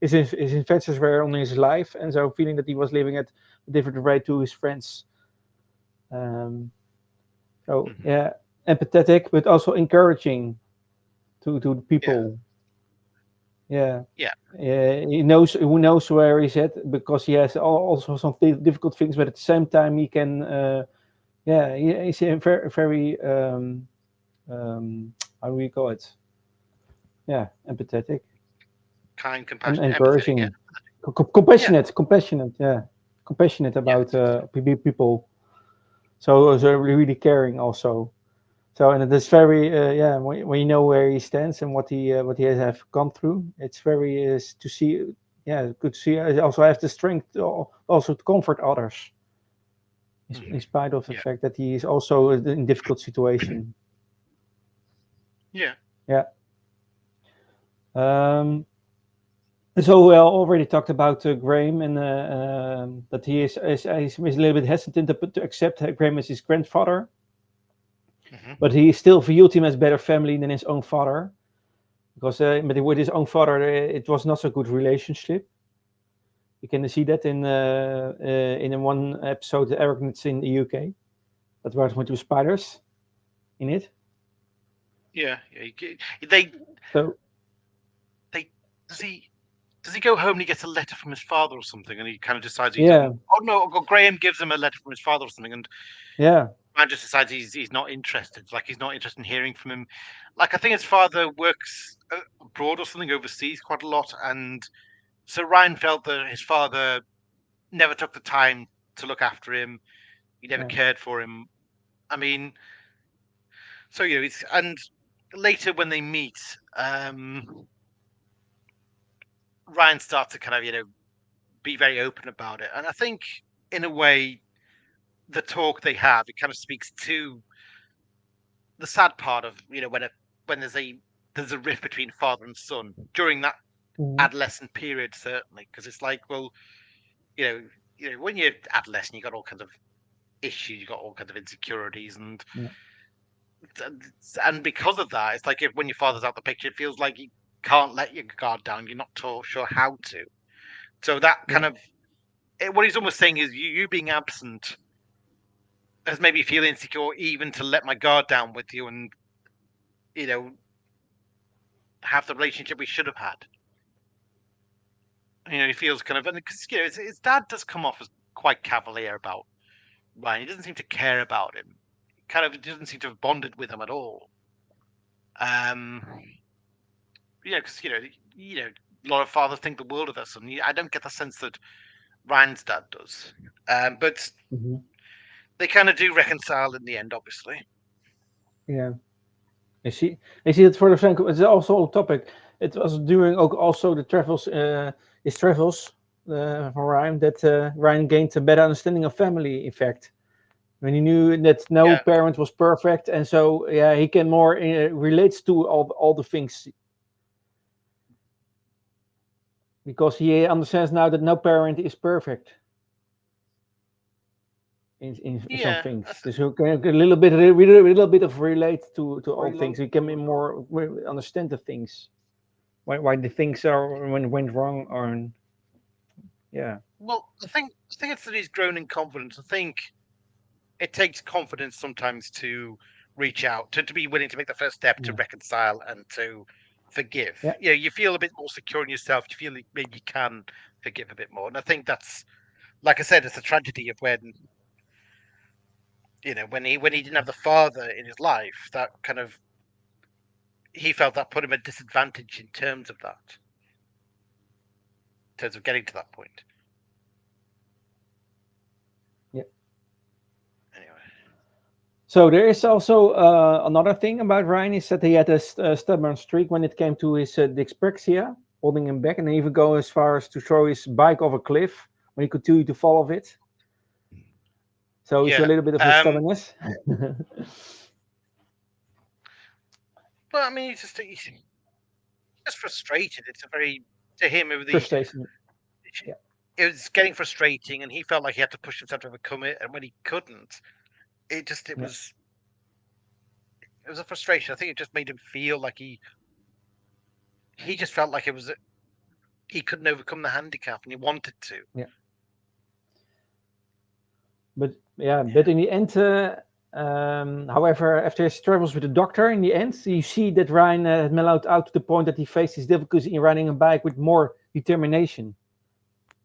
his adventures were on his life, and so feeling that he was living at a different rate to his friends. So yeah, empathetic, but also encouraging to the people. Yeah. Yeah. He knows who knows where he's at because he has also some difficult things, but at the same time he can. He's a very how do we call it? Yeah, empathetic, Kind, and compassionate, encouraging, empathetic. compassionate. Yeah, compassionate about people. So really caring also. So and it is very when you know where he stands and what he has have gone through, it's very to see good to see. I also have the strength also to comfort others, in spite of the fact that he is also in difficult situation. Yeah. Yeah. So we already talked about Graham and that he is a little bit hesitant to accept Graham as his grandfather. But he still viewed him as better family than his own father, because but with his own father it was not so good relationship. You can see that in one episode, Arrogance in the UK, that was with two spiders in it. Yeah. They does he go home and he gets a letter from his father or something, and he kind of decides he doesn't. Oh no, Graham gives him a letter from his father or something, and man just decides he's not interested. Like he's not interested in hearing from him. Like I think his father works abroad or something overseas quite a lot, and so Ryan felt that his father never took the time to look after him. He never cared for him. I mean, so and later when they meet, Ryan starts to kind of be very open about it, and I think in a way the talk they have, it kind of speaks to the sad part of when there's a rift between father and son during that adolescent period, certainly, because it's like, well, when you're adolescent, you got all kinds of issues, you got all kinds of insecurities, and because of that, it's like when your father's out the picture, it feels like you can't let your guard down. You're not sure how to. So that kind of what he's almost saying is you being absent has made me feel insecure, even to let my guard down with you, and have the relationship we should have had. He feels kind of, and because his dad does come off as quite cavalier about Ryan. He doesn't seem to care about him. Kind of doesn't seem to have bonded with him at all. Um, because a lot of fathers think the world of us, and I don't get the sense that Ryan's dad does. But Mm-hmm. they kind of do reconcile in the end, obviously. Yeah. I see that for the Franco. It's also a topic. It was during also the travels, his travels for Ryan, that Ryan gained a better understanding of family. In fact, when he knew that no Yeah, parent was perfect, and so yeah, he can more relates to all the things because he understands now that no parent is perfect in some yeah, things. So can a little bit of relate to all things. We can be more understand the things. Why the things are when went wrong or yeah. well, I think it's that he's grown in confidence. I think it takes confidence sometimes to reach out, to be willing to make the first step to Yeah. reconcile and to forgive. Yeah. You feel a bit more secure in yourself. You feel like maybe you can forgive a bit more. And I think that's, like I said, it's a tragedy of when he didn't have the father in his life, that kind of he felt that put him at disadvantage in terms of that, in terms of getting to that point. Yeah. Anyway, So there is also another thing about Ryan is that he had a stubborn streak when it came to his dyspraxia, holding him back, and even go as far as to throw his bike off a cliff when he continued to follow it. So it's a yeah. little bit of a stubbornness. But I mean, he's just frustrated. It's a very to him it was the Frustration. Yeah. it was getting frustrating, and he felt like he had to push himself to overcome it. And when he couldn't, it just it Yeah. was it was a frustration. I think it just made him feel like he just felt like it was he couldn't overcome the handicap, and he wanted to. Yeah. But yeah, Yeah, but in the end, however, after his travels with the doctor, in the end, you see that Ryan had mellowed out to the point that he faced his difficulties in riding a bike with more determination.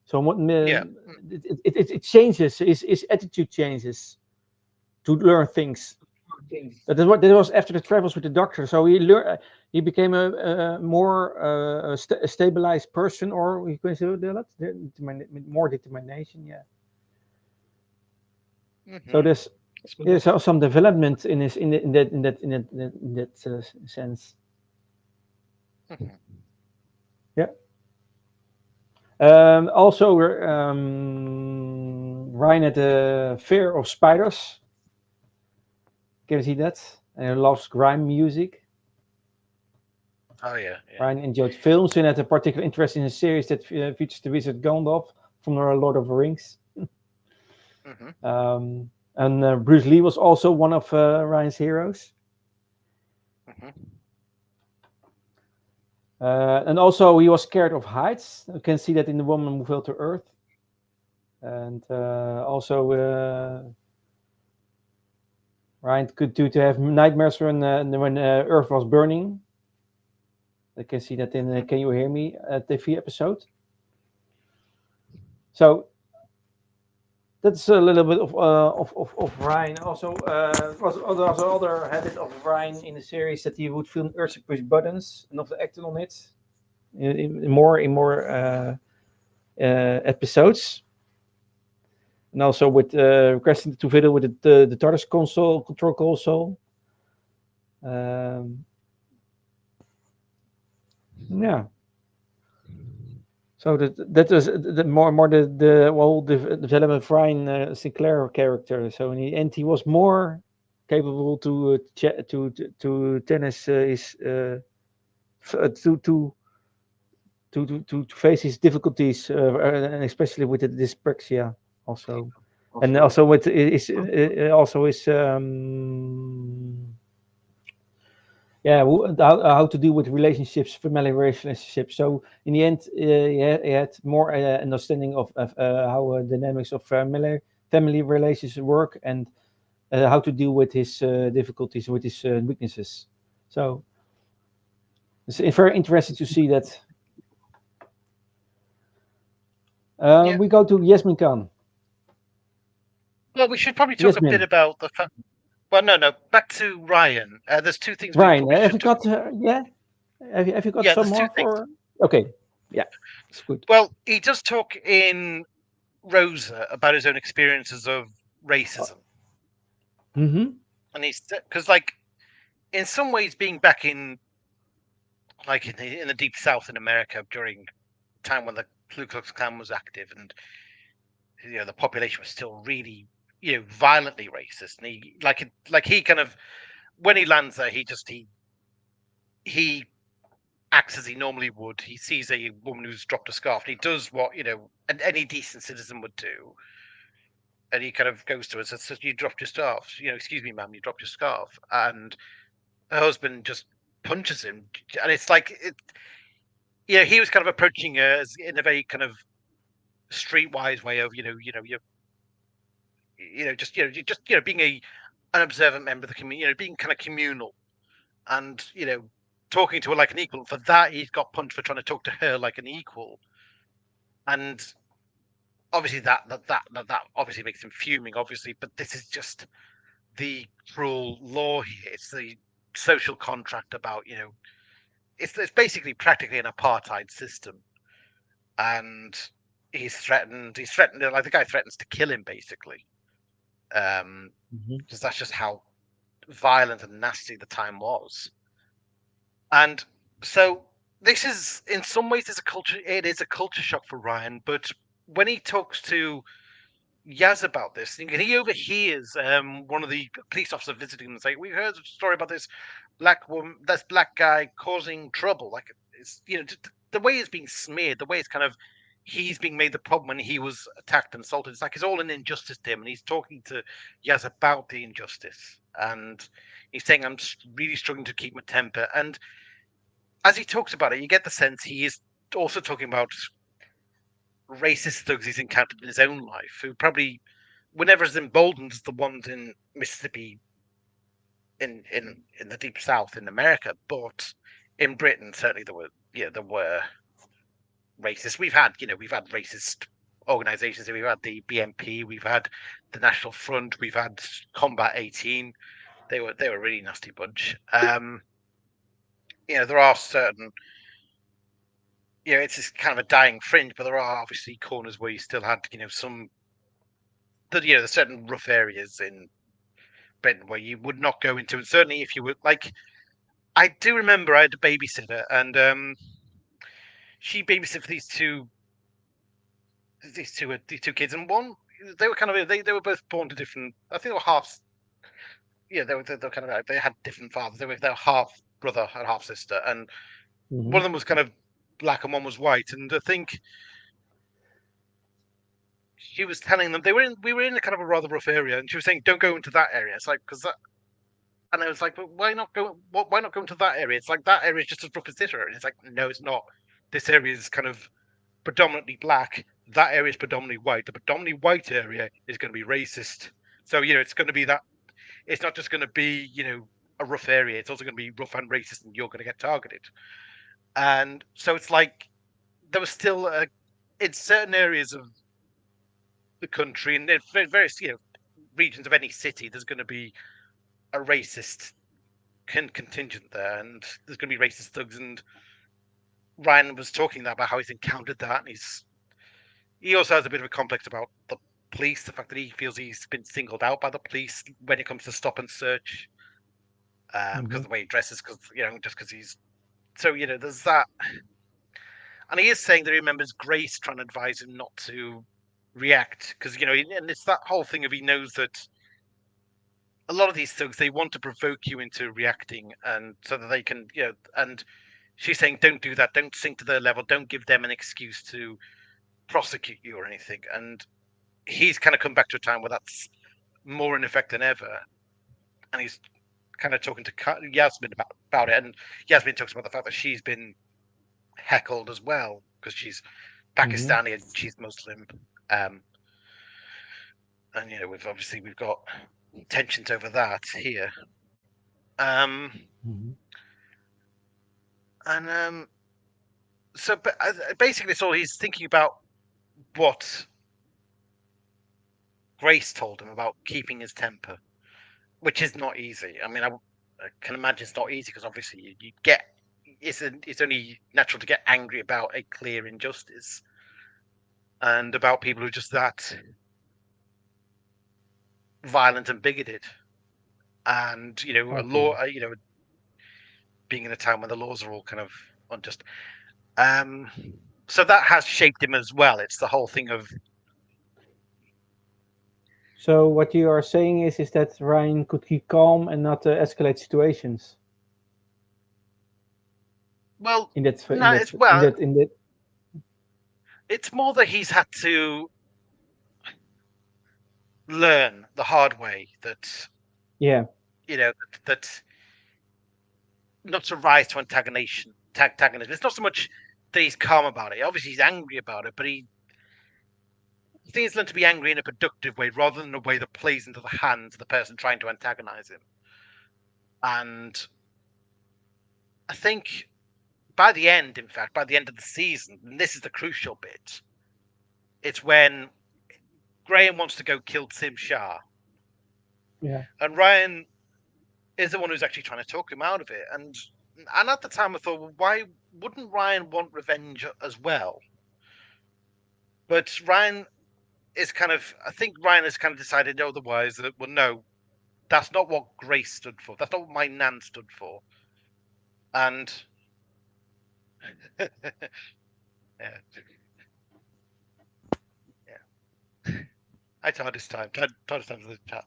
So yeah, it changes. His attitude changes to learn things. That was after the travels with the doctor. So he became a more a stabilized person, or you can say that more determination. Yeah. So mm-hmm. there's some development in his in that sense. Mm-hmm. Yeah. Also, Ryan had a fear of spiders. Can you see that? And he loves grime music. Oh yeah, yeah. Ryan enjoyed films and had a particular interest in a series that features the wizard Gandalf from the Lord of the Rings. Mm-hmm. And Bruce Lee was also one of Ryan's heroes. Mm-hmm. And also, he was scared of heights. You can see that in The Woman Who Fell to Earth. And also, Ryan could do to have nightmares when Earth was burning. I can see that in Mm-hmm. Can You Hear Me TV episode. So that's a little bit of Ryan. Also, was also other habit of Ryan in the series that he would film urge to push buttons and not acting on it in more episodes. And also with requesting to fiddle with the TARDIS console, control console. Um, yeah. So that was the more the whole development of Ryan Sinclair character. So in the end, he was more capable to tennis his to face his difficulties, and especially with the dyspraxia also, and also with his also his yeah how to deal with relationships, family relationships. So in the end, he had more understanding of how dynamics of family relations work and how to deal with his difficulties, with his weaknesses. So it's very interesting to see that. Yeah. We go to Yasmin Khan. Well, we should probably talk a bit Yasmin. about the fact. Well, no. Back to Ryan. There's two things we Ryan, probably have should you just. got? Yeah, have you got Yeah, some there's two more things. for? Okay, yeah, it's good. Well, he does talk in Rosa about his own experiences of racism, Mm-hmm. and he's because like in some ways being back in like in the deep South in America during the time when the Ku Klux Klan was active, and the population was still really violently racist, and he kind of when he lands there, he acts as he normally would. He sees a woman who's dropped a scarf, and he does what any decent citizen would do, and he kind of goes to her and says, "You dropped your scarf. Excuse me, ma'am, you dropped your scarf." And her husband just punches him, and it's like he was kind of approaching her as in a very kind of streetwise way of being an observant member of the community, being kind of communal, and talking to her like an equal. For that, he's got punched for trying to talk to her like an equal, and obviously that obviously makes him fuming. Obviously, but this is just the cruel law here. It's the social contract about it's basically practically an apartheid system, and he's threatened like the guy threatens to kill him basically, Mm-hmm. because that's just how violent and nasty the time was. And so this is in some ways it is a culture shock for Ryan, but when he talks to Yaz about this, he overhears one of the police officers visiting him and say, "We heard a story about this black guy causing trouble." Like it's the way it's being smeared, the way it's kind of he's being made the problem when he was attacked and assaulted. It's like it's all an injustice to him, and he's talking to Yaz about the injustice, and he's saying, "I'm really struggling to keep my temper." And as he talks about it, you get the sense he is also talking about racist thugs he's encountered in his own life, who probably were never as emboldened as the ones in Mississippi, in the deep South in America, but in Britain certainly there were racists. We've had racist organisations. We've had the BNP, we've had the National Front, we've had Combat 18. They were a really nasty bunch. There are certain it's just kind of a dying fringe, but there are obviously corners where you still had some there's certain rough areas in Britain where you would not go into, and certainly if you were like, I do remember I had a babysitter, and she babysat for these two kids, and one they were kind of they were both born to different. I think they were half. Yeah, they were kind of they had different fathers. They were half brother and half sister, and one Mm-hmm. of them was kind of black and one was white. And I think she was telling them we were in a kind of a rather rough area, and she was saying, "Don't go into that area." It's like because that. And I was like, "But why not go? Why not go into that area? It's like that area is just as rough as this area." And it's like, "No, it's not. This area is kind of predominantly black. That area is predominantly white. The predominantly white area is going to be racist. So it's going to be that. It's not just going to be a rough area. It's also going to be rough and racist, and you're going to get targeted." And so it's like there was still in certain areas of the country and in various regions of any city, there's going to be a racist contingent there, and there's going to be racist thugs. And Ryan was talking about how he's encountered that, and he also has a bit of a complex about the police, the fact that he feels he's been singled out by the police when it comes to stop and search, because Mm-hmm. of the way he dresses, because just because he's so there's that, and he is saying that he remembers Grace trying to advise him not to react, because and it's that whole thing of he knows that a lot of these thugs, they want to provoke you into reacting, and so that they can and she's saying, don't do that, don't sink to their level, don't give them an excuse to prosecute you or anything. And he's kind of come back to a time where that's more in effect than ever, and he's kind of talking to Yasmin about it, and Yasmin talks about the fact that she's been heckled as well because she's Mm-hmm. Pakistani and she's Muslim, um, and we've got tensions over that here, um, Mm-hmm. and so but basically it's all he's thinking about what Grace told him about keeping his temper, which is not easy. I mean, I can imagine it's not easy because obviously you get it's only natural to get angry about a clear injustice and about people who are just that violent and bigoted, and a Okay. law, being in a town where the laws are all kind of unjust. Um, so that has shaped him as well. It's the whole thing of So what you are saying is that Ryan could keep calm and not escalate situations well, in that in no, that it's in well, that in that. it's more that he's had to learn the hard way that Yeah, that not to rise to antagonism. It's not so much that he's calm about it. Obviously, he's angry about it, but I think he's learned to be angry in a productive way rather than a way that plays into the hands of the person trying to antagonize him. And I think by the end, in fact, by the end of the season, and this is the crucial bit, it's when Graham wants to go kill Tim Shah, yeah, and Ryan is the one who's actually trying to talk him out of it. And at the time, I thought, well, why wouldn't Ryan want revenge as well? But I think Ryan has kind of decided otherwise. That well, no, that's not what Grace stood for. That's not what my nan stood for. And yeah, yeah. I tried this time. Tried this time for the chat.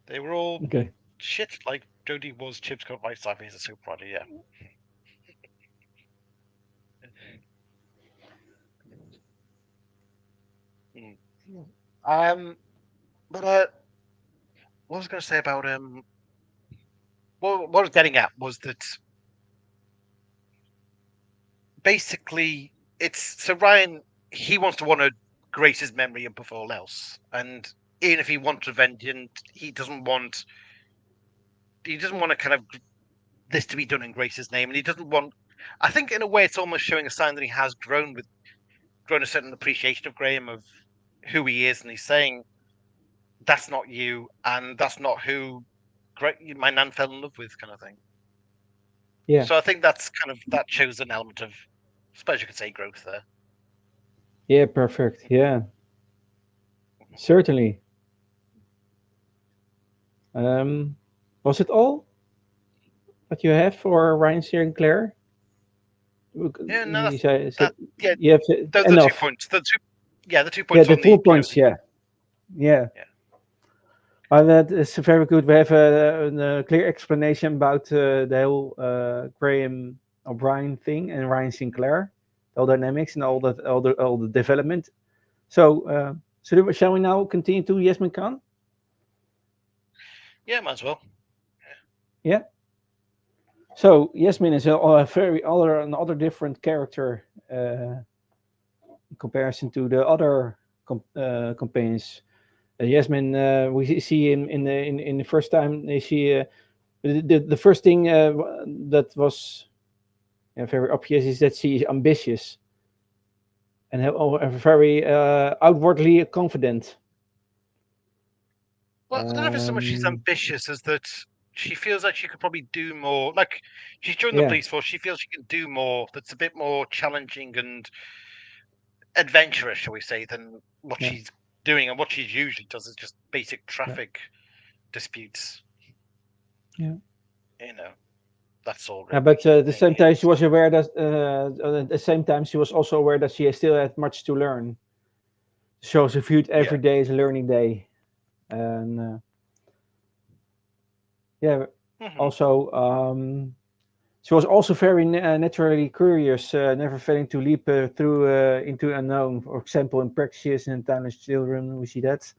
They were all okay, shit like Jody was. Chips got right side. He's a super body. Yeah. Mm. But what was I going to say about what I was getting at was that basically it's so Ryan he wants to honor Grace's memory above all else, and even if he wants revenge, and he doesn't want to kind of this to be done in Grace's name, and he doesn't want. I think in a way it's almost showing a sign that he has grown a certain appreciation of Graham of who he is, and he's saying that's not you, and that's not who my nan fell in love with, kind of thing. yeah, So I think that's kind of that shows an element of, I suppose you could say, growth there. yeah. Perfect. Yeah, certainly. Um, was it all what you have for Ryan Sinclair? Yeah, no, You said that yeah, you have those are 2 enough. points. The 2 points Yeah, the on full the points. Yeah, yeah. yeah. That is very good. We have a clear explanation about the whole Graham O'Brien thing and Ryan Sinclair, all dynamics and all the development. So shall we now continue to Yasmin Khan? Yeah, might as well. Yeah. So Yasmin is a very another different character in comparison to the other companions. Yasmin, we see in the first time she the first thing that was very obvious is that she is ambitious and very outwardly confident. Well, I don't know if it's so much she's Um, ambitious as that she feels like she could probably do more. Like she's joined the yeah, police force, she feels she can do more. That's a bit more challenging and adventurous, shall we say, than what yeah, she's doing. And what she usually does is just basic yeah, traffic disputes. yeah. You know, that's all really. But at the same time, she It's was aware that at the same time she was also aware that she still had much to learn. So she viewed yeah. every day as a learning day, and yeah, Mm-hmm. also she was also very naturally curious, never failing to leap through into unknown. For example, in Precious and Timeless Children, we see that.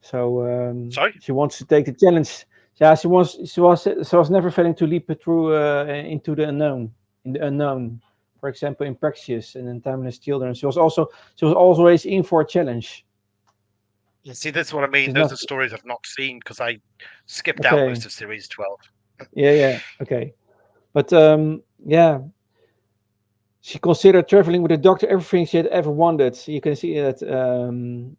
So Sorry. she wants to take the challenge. Yeah, she was never failing to leap through into the unknown, in the unknown. For example, in Precious and in Timeless Children, she was always in for a challenge. You see, that's what I mean. She's Those not are stories I've not seen because I skipped out okay. most of series 12. Yeah, yeah, okay. But yeah, She considered traveling with the Doctor everything she had ever wanted. You can see that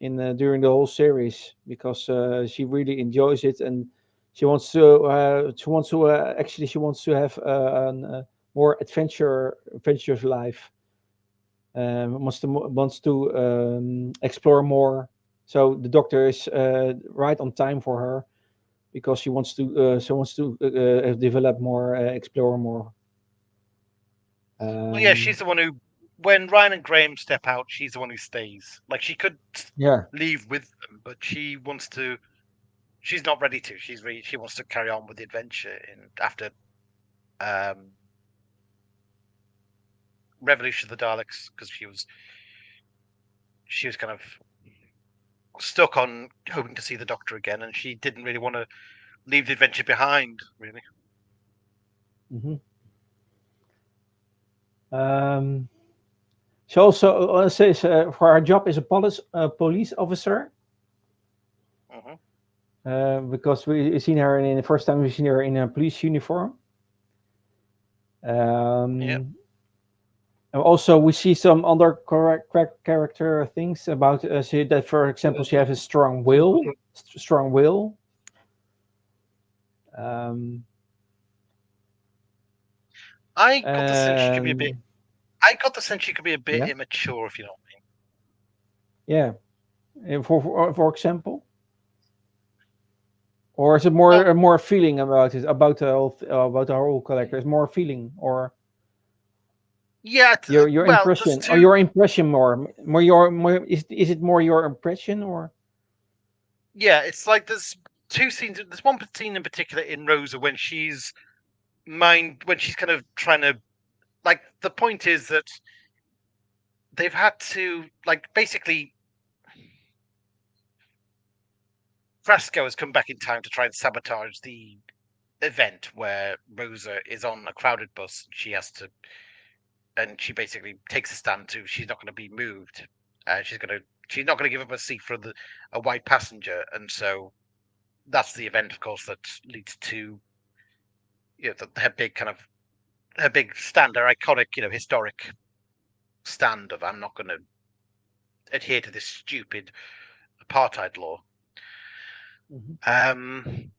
in during the whole series because she really enjoys it and she wants to have a more adventurous life. Wants to explore more. So the Doctor is right on time for her because she wants to develop more, explore more. Well, yeah, she's Um, the one who, when Ryan and Graham step out, she's the one who stays. Like she could yeah. leave with them, but she wants to. She's not ready to. She wants to carry on with the adventure. And after um, Revolution of the Daleks, because she was kind of stuck on hoping to see the Doctor again, and she didn't really want to leave the adventure behind. Really. Mhm. Um, she also says for her job as a police officer Hmm. because we seen her in the first time we seen her in a police uniform. Yeah. Um, and also, we see some other correct character things about that. For example, she has a strong will. Strong will. Um, I got the sense she could be a bit. and I got the sense she could be a bit yeah, immature, if you know what I mean. yeah. And for example, or is it Well, more feeling about it about the whole character? Is more feeling or yeah. your Well, there's impression or two. your impression more your more is it more your impression or Yeah, it's like there's two scenes. There's one scene in particular in Rosa when she's kind of trying to, like, the point is that they've had to, like, basically Frasco has come back in time to try and sabotage the event where Rosa is on a crowded bus. And she basically takes a stand to she's not going to be moved. She's not going to give up a seat for a white passenger, and so that's the event, of course, that leads to, her big kind of her big stand, her iconic, historic stand of I'm not going to adhere to this stupid apartheid law. Mhm. Um,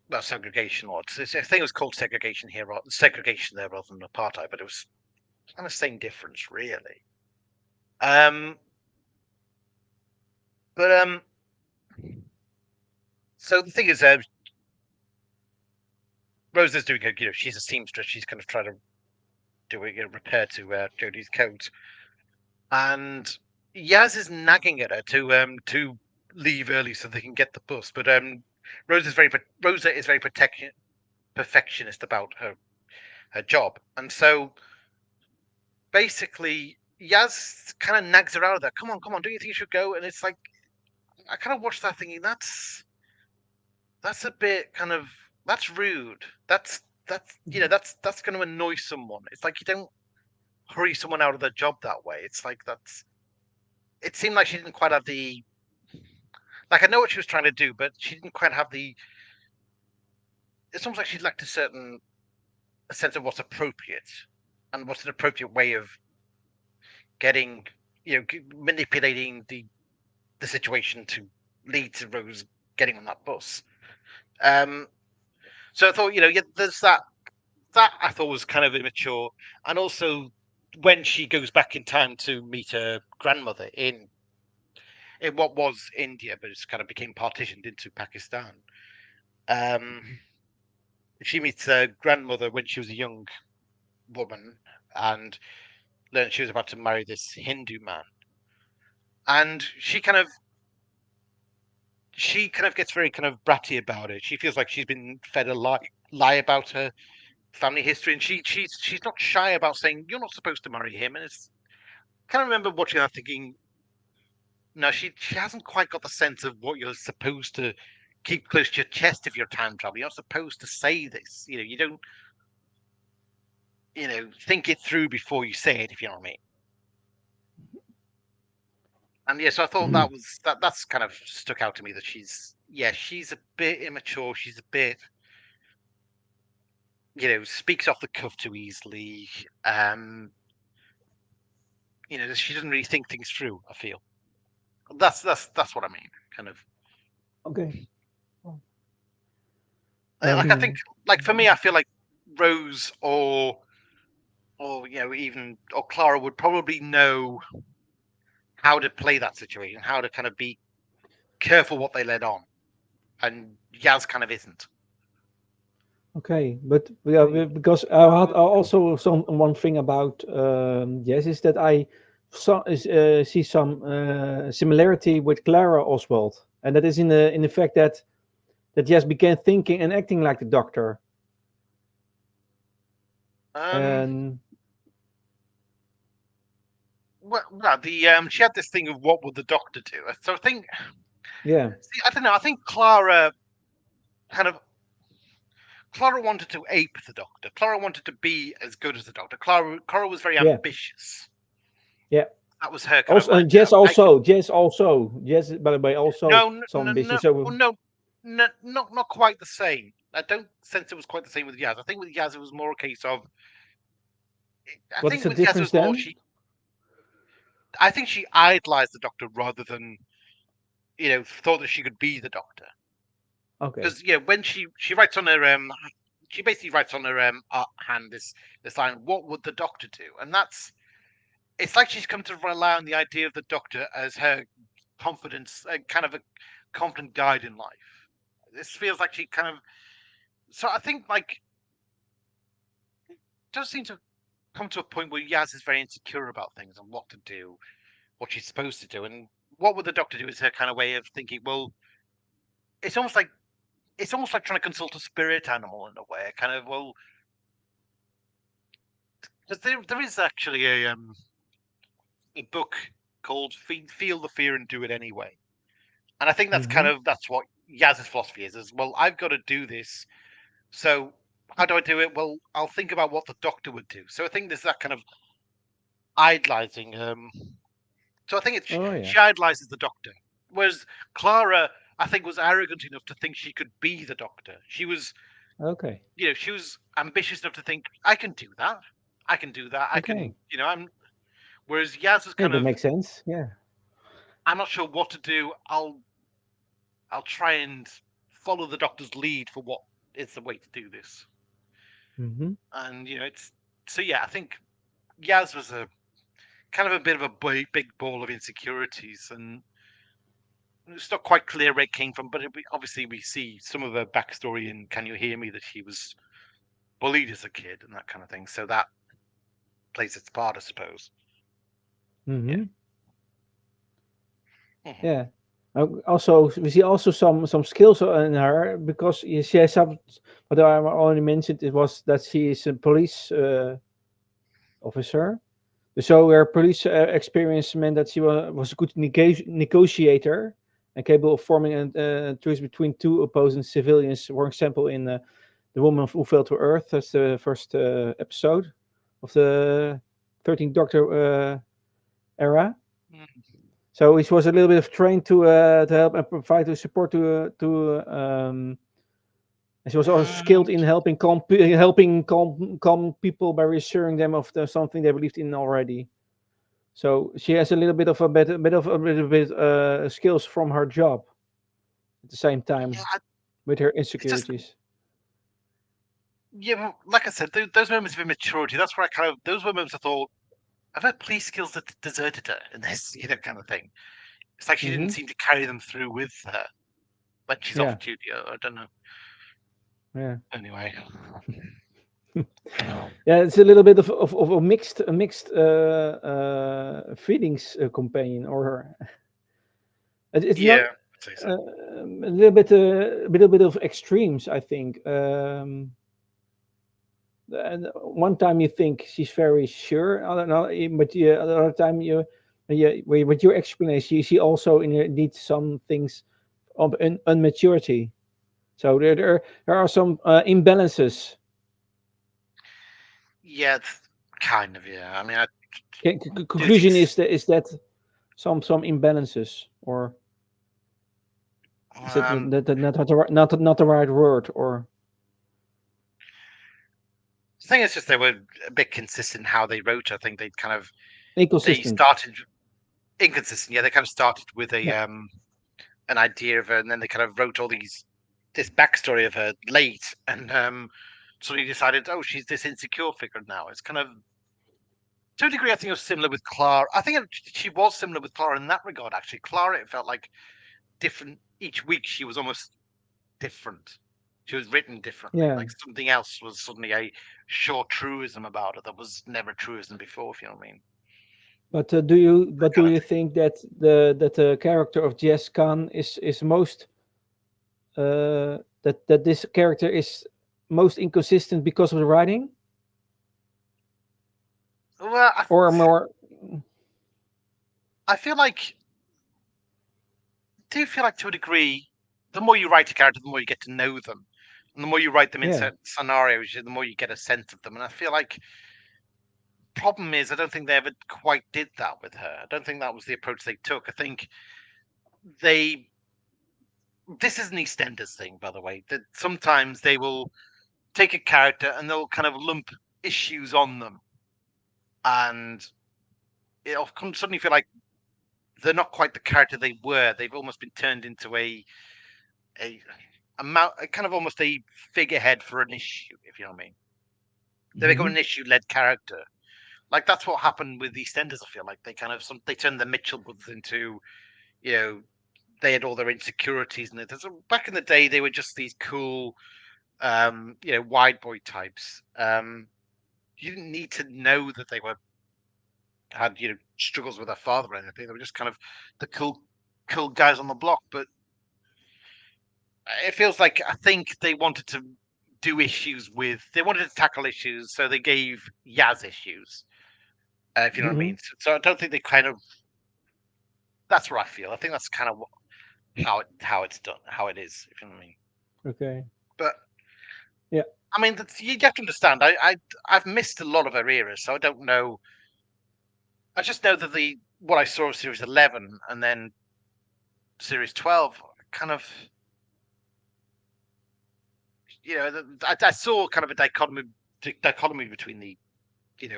well, segregation law. I think it was called segregation there rather than apartheid, but it was kind of same difference, really. Um, but so the thing is, Rosa's doing she's a seamstress. She's kind of trying to do a repair to Jodie's coat, and Yaz is nagging at her to leave early so they can get the bus. But Rosa is very perfectionist about her job, and so basically Yaz kind of nags her out of there. Come on, don't you think you should go? And it's like I kind of watched that thinking that's a bit kind of that's rude. That's going to annoy someone. It's like you don't hurry someone out of their job that way. It's like that's. It seemed like she didn't quite have the. Like I know what she was trying to do, but she didn't quite have the. It's almost like she lacked a sense of what's appropriate, and what's an appropriate way of getting, manipulating the situation to lead to Rose getting on that bus. Um, so I thought, yeah, there's that I thought was kind of immature, and also when she goes back in time to meet her grandmother in what was India, but it's kind of became partitioned into Pakistan. Um, she meets her grandmother when she was a young woman, and learned she was about to marry this Hindu man, and she kind of gets very kind of bratty about it. She feels like she's been fed a lie about her family history, and she's not shy about saying you're not supposed to marry him. And it's kind of remember watching that thinking, no, she hasn't quite got the sense of what you're supposed to keep close to your chest if you're time travel. You're not supposed to say this. You don't, think it through before you say it, if you know what I mean. And yeah, so I thought that's kind of stuck out to me that she's a bit immature. She's a bit, speaks off the cuff too easily. she doesn't really think things through. I feel that's what I mean. Kind of Okay. like I think Um, like for me, I feel like Rose or even or Clara would probably know how to play that situation, how to kind of be careful what they let on, and Yaz kind of isn't. okay, but yeah, because I had also some one thing about yes is that see some similarity with Clara Oswald, and that is in the fact that yes began thinking and acting like the Doctor, Um, and well, the she had this thing of what would the Doctor do. So I think, yeah, see, I don't know. I think kind of Clara wanted to ape the Doctor. Clara wanted to be as good as the Doctor. Clara was very yeah, ambitious. yeah. That was her kind of Also, like Jess by the way also no, some no, ambition. no, So no, no, not quite the same. I don't sense it was quite the same with Yaz. I think with Yaz it was more a case of. I what is think the with Yaz it difference was more then? she. I think she idolized the Doctor rather than thought that she could be the Doctor. Okay. Because when she writes on her she basically writes on her hand this line, "What would the Doctor do?" And it's like she's come to rely on the idea of the Doctor as her confidence, kind of a confident guide in life. This feels like she kind of. So I think like it does seem to come to a point where Yaz is very insecure about things and what to do, what she's supposed to do, and what would the Doctor do is her kind of way of thinking. Well, it's almost like trying to consult a spirit animal in a way. Kind of well, because there is actually a book called "Feel the Fear and Do It Anyway," and I think Mm-hmm. that's what Yaz's philosophy is. Is well, I've got to do this. So how do I do it? Well, I'll think about what the Doctor would do. So I think there's that kind of idolizing. So I think Oh yeah. she idolizes the Doctor, whereas Clara, I think, was arrogant enough to think she could be the Doctor. Okay. She was ambitious enough to think I can do that. I can do that. I Okay. can, I'm. Whereas Yaz is Yeah, kind that of, makes sense. Yeah. I'm not sure what to do. I'll try and follow the Doctor's lead for what is the way to do this. Mm-hmm. And it's so yeah. I think Yaz was a kind of a bit of a big ball of insecurities, and it's not quite clear where it came from. But obviously, we see some of her backstory in "Can You Hear Me?" that she was bullied as a kid and that kind of thing. So that plays its part, I suppose. Yeah. Mm-hmm. Hmm. Yeah. Also, we see also some skills in her because she has some. What I already mentioned it was that she is a police officer. So her police experience meant that she was a good negotiator and capable of forming a truce between two opposing civilians. For example, in The Woman Who Fell to Earth, that's the first episode of the 13th Doctor era. So she was a little bit of trained to help and provide the support and she was also skilled Mm, in helping calm people by reassuring them of something they believed in already. So she has a little bit of a little bit skills from her job at the same yeah, time with her it's just insecurities. yeah. Like I said, those moments of immaturity. That's where I kind of those were moments I thought I've had police skills that deserted her in this, kind of thing. It's like she didn't Mm-hmm. seem to carry them through with her when she's Yeah, off duty. I don't know. yeah. Anyway, Yeah, it's a little bit of a mixed feelings companion, or it's not yeah, I'd say so. a little bit of extremes, I think. And one time you think she's very sure, I don't know, but another time with your explanation, you see also in her needs some things of unmaturity. So there are some imbalances. Yeah, it's kind of. Yeah, I mean, I do think. Conclusion is that some imbalances, or is it Um, not the right word, or the thing is, just they were a bit consistent in how they wrote. I think they'd kind of they Inconsistent. started inconsistent. Yeah, they kind of started with a Yeah. an idea of her, and then they kind of wrote all this backstory of her late, and suddenly decided, oh, she's this insecure figure now. It's kind of to a degree, I think it was similar with Clara. I think she was similar with Clara in that regard. Actually, Clara, it felt like different each week. She was almost different. She was written differently. Yeah. Like something else was suddenly a short truism about her that was never a truism before. If you know what I mean. But do you That but do kind of you thing. think that the character of Jess Khan is most that this character is most inconsistent because of the writing, Well, or more? I feel like do feel like to a degree, the more you write a character, the more you get to know them, and the more you write them in Yeah. certain scenarios, the more you get a sense of them. And I feel like problem is, I don't think they ever quite did that with her. I don't think that was the approach they took. I think they. This is an EastEnders thing, by the way. That sometimes they will take a character and they'll kind of lump issues on them, and it'll suddenly feel like they're not quite the character they were. They've almost been turned into a a kind of almost a figurehead for an issue, if you know what I mean. They become Hmm. an issue-led character. Like that's what happened with EastEnders. I feel like they kind of they turned the Mitchell brothers into, you know, they had all their insecurities, and back in the day they were just these cool, wide boy types. You didn't need to know that they were had struggles with their father or anything. They were just kind of the cool guys on the block. But it feels like I think they wanted to do issues with. They wanted to tackle issues, so they gave Yaz issues. If you know what I Hmm. mean. So I don't think they kind of. That's what I feel. I think that's kind of how it's done, how it is. If you know what I mean. Okay. But Yeah. I mean, you have to understand. I've missed a lot of her eras, so I don't know. I just know that the what I saw of Series 11 and then Series 12 kind of, I saw kind of a dichotomy between the,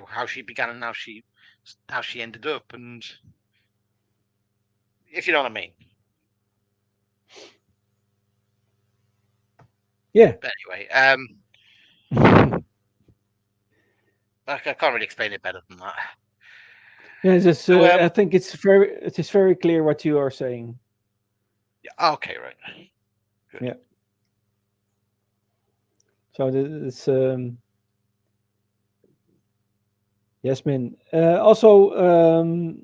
how she began and how she ended up, and if you know what I mean. Yeah. But anyway, I can't really explain it better than that. Yeah. Just, So, I think it is very clear what you are saying. yeah, okay, right, good. Yeah. So it's Yasmin. Also,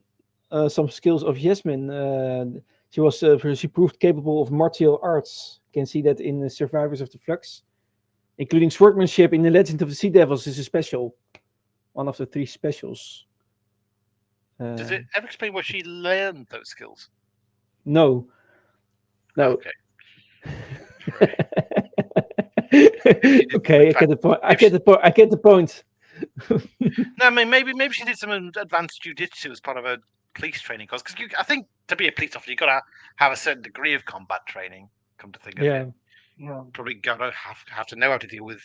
some skills of Yasmin. She proved capable of martial arts. You can see that in the Survivors of the Flux, including swordsmanship in the Legend of the Sea Devils is a special, one of the three specials. Does Uh, it ever explain where she learned those skills? no, no. Okay, right. Maybe she did some Okay, I get advanced. the point. I Maybe get the point. I get the point. no, I mean maybe she did some advanced jujitsu as part of her police training course. Because I think to be a police officer, you got to have a certain degree of combat training. Come to think of it, Yeah. probably got to have to know how to deal with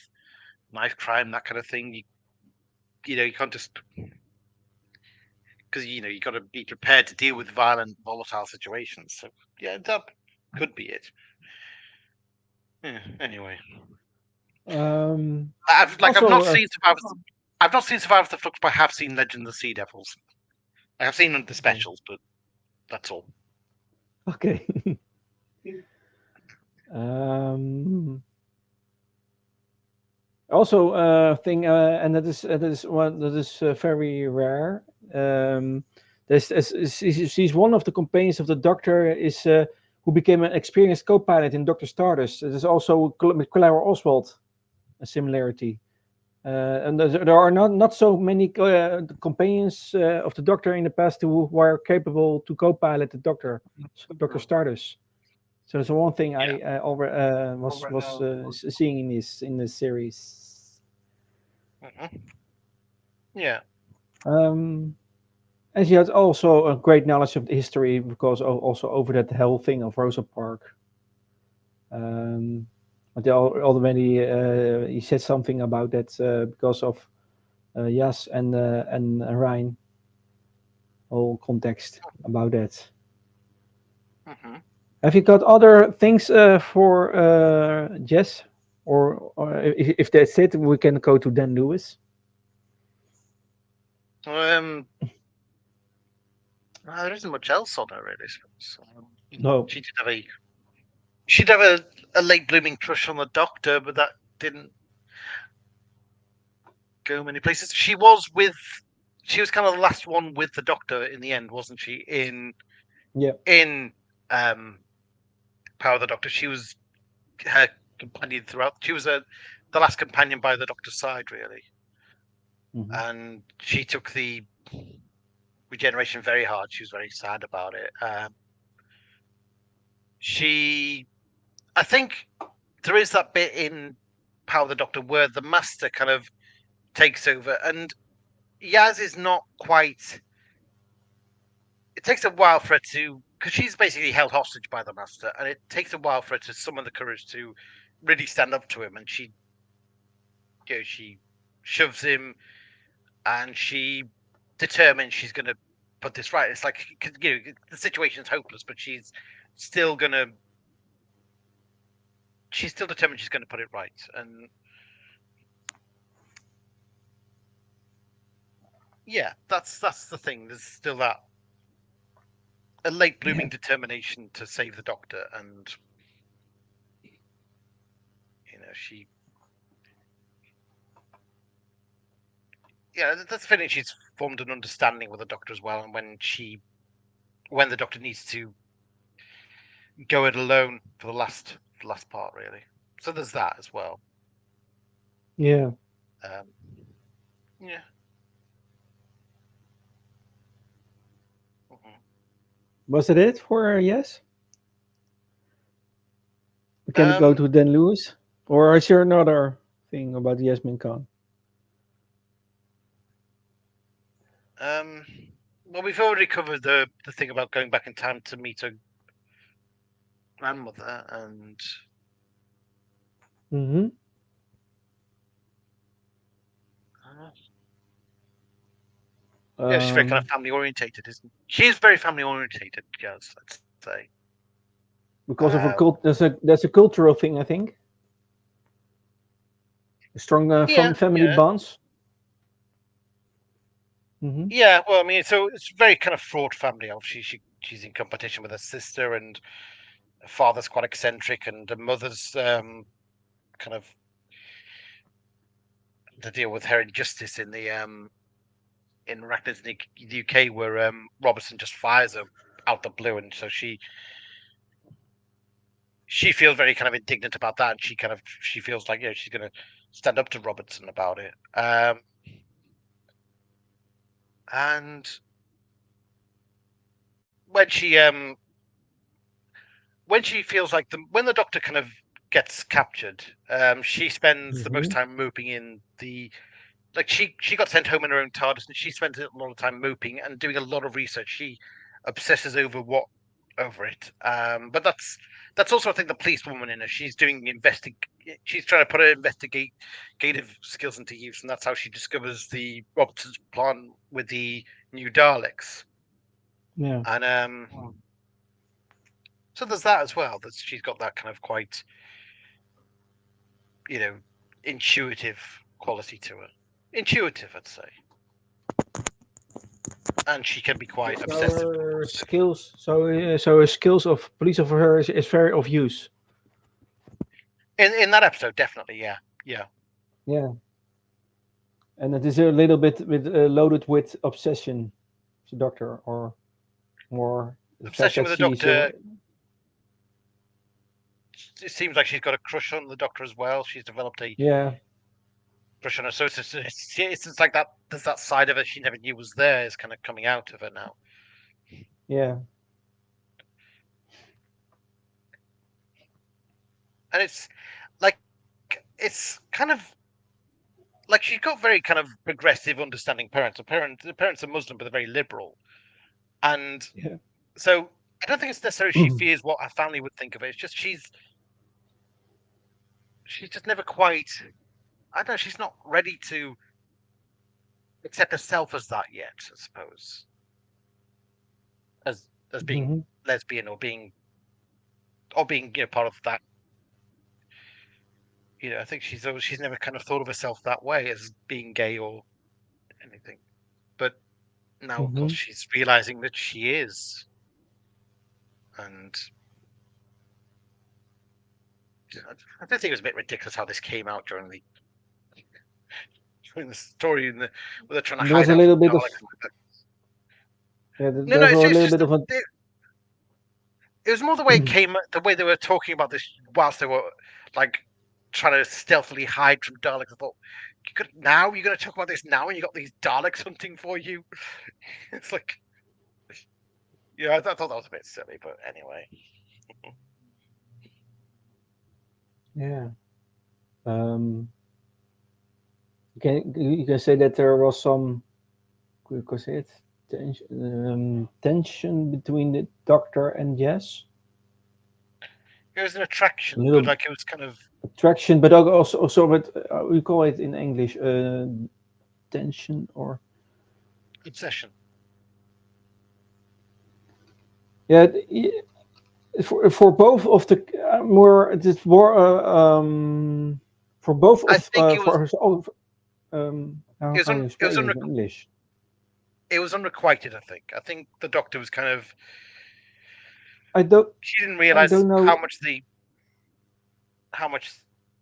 knife crime, that kind of thing. You can't just because you got to be prepared to deal with violent, volatile situations. So yeah, that could be it. Yeah, anyway, Um. I've Also, not seen Survivors. I've not seen Survivors of the Flux, but I have seen Legend of the Sea Devils. I have seen the okay. specials, but that's all. Okay. um. Also, thing, and that is one that is very rare. Um, she's one of the companions of the Doctor is who became an experienced co-pilot in Doctor Stardust. It is also with Clara Oswald a similarity. And there are not so many companions of the Doctor in the past who were capable to co-pilot the Doctor, Doctor Stardust. So that's one thing Yeah. I was seeing in this series. Hmm. Yeah. Um, and she had also a great knowledge of the history because also over that whole thing of Rosa Park. Um, but already he said something about that because of Jas and Ryan. whole context about that. Hmm. Have you got other things for Jess? Or if that's it, we can go to Dan Lewis. Um, there isn't much else on her really. No. She did have a she'd have a late blooming crush on the Doctor, but that didn't go many places. She was kind of the last one with the Doctor in the end, wasn't she? Yeah. In um, Power of the Doctor, she was her companion throughout. She was the last companion by the Doctor's side, really, Hmm. and she took the regeneration very hard. She was very sad about it. She, I think, there is that bit in Power of the Doctor where the Master kind of takes over, and Yaz is not quite. It takes a while for her to, because she's basically held hostage by the Master, and it takes a while for her to summon the courage to really stand up to him. And she shoves him, and she determines she's going to put this right. It's like, the situation's hopeless, but still gonna, she's still determined she's going to put it right. And yeah, that's the thing. There's still that a late Yeah. blooming determination to save the Doctor, and she, yeah, that's the feeling she's formed an understanding with the Doctor as well. And when the Doctor needs to go it alone for the last part, really. So there's that as well. Yeah. Um, yeah. Mhm. Was that it for yes? We can go Um, to Dan Lewis, or is there another thing about Yasmin Khan? um, well, we've already covered the thing about going back in time to meet her grandmother, and Hmm. uh, yeah, she's very kind of Um, family orientated, isn't she? She is very family orientated, yes, I'd say. because of a Um, cult, that's a cultural thing, I think. Strong yeah, family yeah, bonds. Hmm. yeah. Well, I mean, so it's very kind of fraught family. Obviously, she's in competition with her sister, and her father's quite eccentric, and her mother's kind of to deal with her injustice in Arachnids in the UK, where Robertson just fires her out the blue, and so she feels very kind of indignant about that, and she feels like she's going to stand up to Robertson about it. And when she feels like when the Doctor kind of gets captured, she spends the most Hmm. time moping in the like she got sent home in her own TARDIS, and she spends a lot of time moping and doing a lot of research. She obsesses over it. But that's also, I think, the policewoman in her. She's doing She's trying to put her investigative skills into use, and that's how she discovers the Robertson's plan with the new Daleks. Yeah. And so there's that as well. That she's got that kind of quite you know intuitive quality to her. Intuitive, I'd say, and she can be quite So obsessive and her compulsive. skills, so her skills of police of her is very of use. In that episode, definitely, yeah, yeah. Yeah, and it is a little bit loaded with obsession, the Doctor, or more the fact Obsession that with the she's Doctor. It seems like she's got a crush on the Doctor as well. She's developed a yeah, crush on her, so it's like that. There's that side of her she never knew was there is kind of coming out of her now, yeah, and like it's kind of like she's got very kind of progressive, understanding parents. The parents are Muslim, but they're very liberal, and yeah. so I don't think it's necessarily she fears what her family would think of it. It's just she's just never quite. I don't know. She's not ready to accept herself as that yet, I suppose. as being Hmm. lesbian or being part of that. I think she's never kind of thought of herself that way as being gay or anything. But now, of course, Hmm. she's realizing that she is, and I think it was a bit ridiculous how this came out during the story where they're trying to There was hide a out from little bit of, Daleks. yeah. No, There no, was a it's little just bit of a. it was more the way it came, the way they were talking about this whilst they were like trying to stealthily hide from Daleks. I thought, you're going to talk about this now, and you got these Daleks hunting for you. It's like, yeah, I thought that was a bit silly, but anyway. Yeah. Um, you can say that there was some, you could say it, tension between the Doctor and Jess. It was an A attraction, but little like it was kind of attraction, but also with, we call it in English, tension, or obsession. yeah. For both of the, more it is more, for both I of, think for his own, it how was can un, you it was explain it in English? it was unrequited. I think the Doctor was kind of I don't she didn't I realize don't how know. much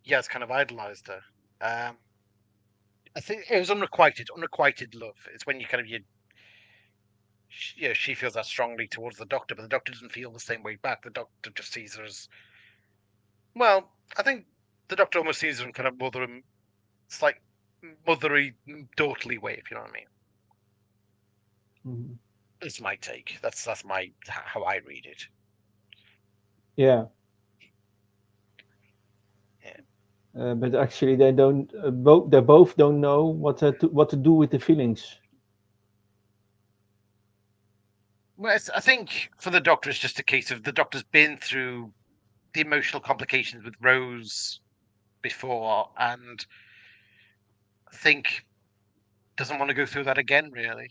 Yaz kind of idolized her. Um, I think it was unrequited love. It's when you kind of she feels that strongly towards the Doctor, but the Doctor doesn't feel the same way back. The Doctor just sees her as, well. I think the Doctor almost sees her in kind of it's like mothery, daughterly way, if you know what I mean. Mhm. That's my take. That's my how I read it. Yeah, Yeah. but actually they don't, they both don't know what to do with the feelings. Well, I think for the Doctor, it's just a case of the Doctor's been through the emotional complications with Rose before, and I think doesn't want to go through that again, really,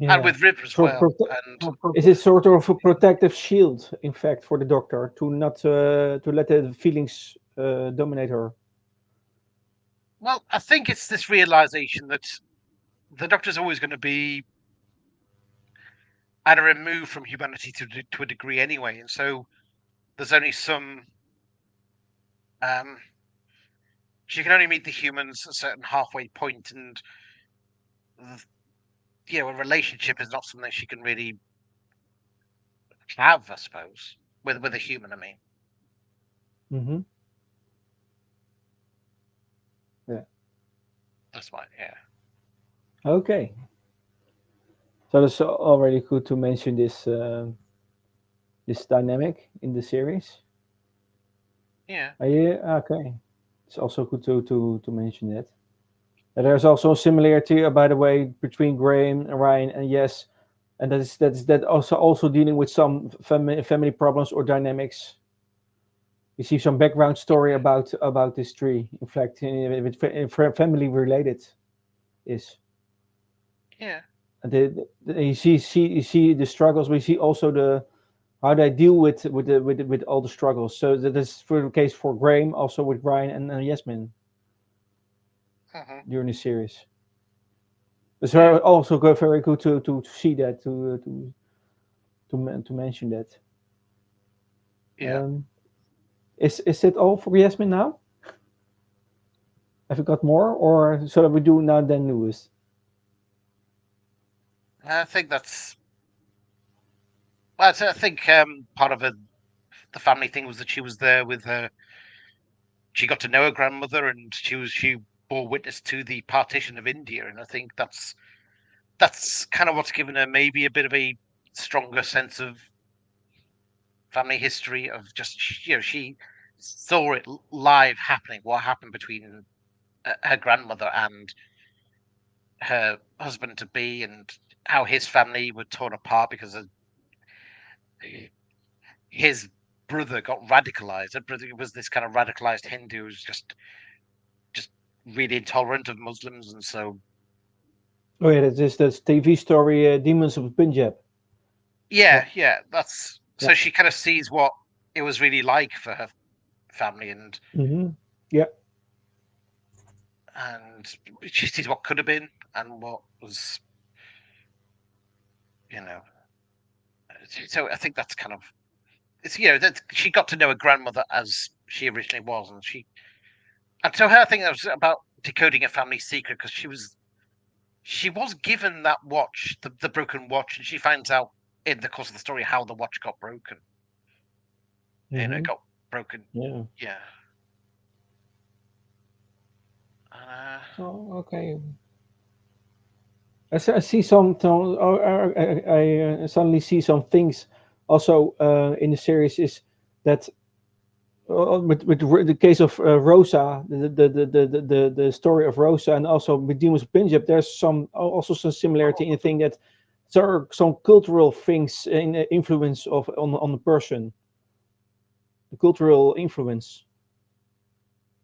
and Yeah. with Rip as So well. And is it sort of a protective shield, in fact, for the Doctor to not, to let the feelings, dominate her? well, I think it's this realization that the Doctor's always going to be at a remove from humanity to a degree anyway, and so there's only some. Um, she can only meet the humans at a certain halfway point, and a relationship is not something she can really have, I suppose, with a human. I mean, Hmm. Yeah. that's why. Yeah, Okay. So that's already good to mention this dynamic in the series. yeah, Yeah. Okay. It's also good to mention that. There's also a similarity, by the way, between Graham and Ryan and Yes, and that also dealing with some family problems or dynamics. You see some background story about this tree. In fact, with family related is. yeah, And you see the struggles. We see also the how they deal with all the struggles. So that is for the case for Graham, also with Ryan and Yasmin uh-huh, during the series. It's yeah, also very good to see that, to mention that. yeah. Um, is it all for Yasmin now? Have we got more, or shall we do now then newest? I think that's. Well, I think part of the family thing was that she was there with her. She got to know her grandmother, and she bore witness to the partition of India, and I think that's kind of what's given her maybe a bit of a stronger sense of family history of just she saw it live happening. What happened between her grandmother and her husband to be, and how his family were torn apart because of his brother got radicalized. Her brother was this kind of radicalized Hindu who's just really intolerant of Muslims, and so Oh yeah, that's TV story, Demons of Punjab. Yeah. That's Yeah. so she kind of sees what it was really like for her family, Mm-hmm. Yeah. and she sees what could have been and what was, you know. So I think that's kind of it's that she got to know her grandmother as she originally was, and so her thing was about decoding a family secret because she was given that watch, the broken watch, and she finds out in the course of the story how the watch got broken. It Mm-hmm. got broken. Yeah. Yeah. Uh, Oh, okay. I see some. I suddenly see some things. Also, in the series is that with the case of Rosa, the story of Rosa, and also with Demons of Punjab, there's also some similarity in the thing that there are some cultural things in influence of on the person, the cultural influence.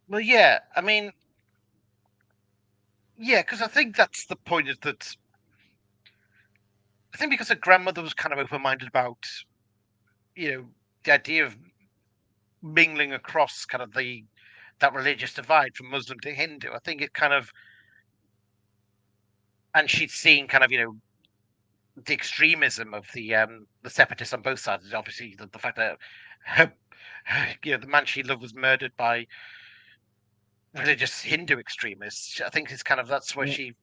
well, yeah. I mean, yeah, because I think that's the point. Is that I think because her grandmother was kind of open-minded about the idea of mingling across kind of that religious divide from Muslim to Hindu. I think it kind of and she'd seen kind of the extremism of the separatists on both sides. Obviously, the fact that her, the man she loved was murdered by religious Hindu extremists. I think it's kind of that's where Yeah. she.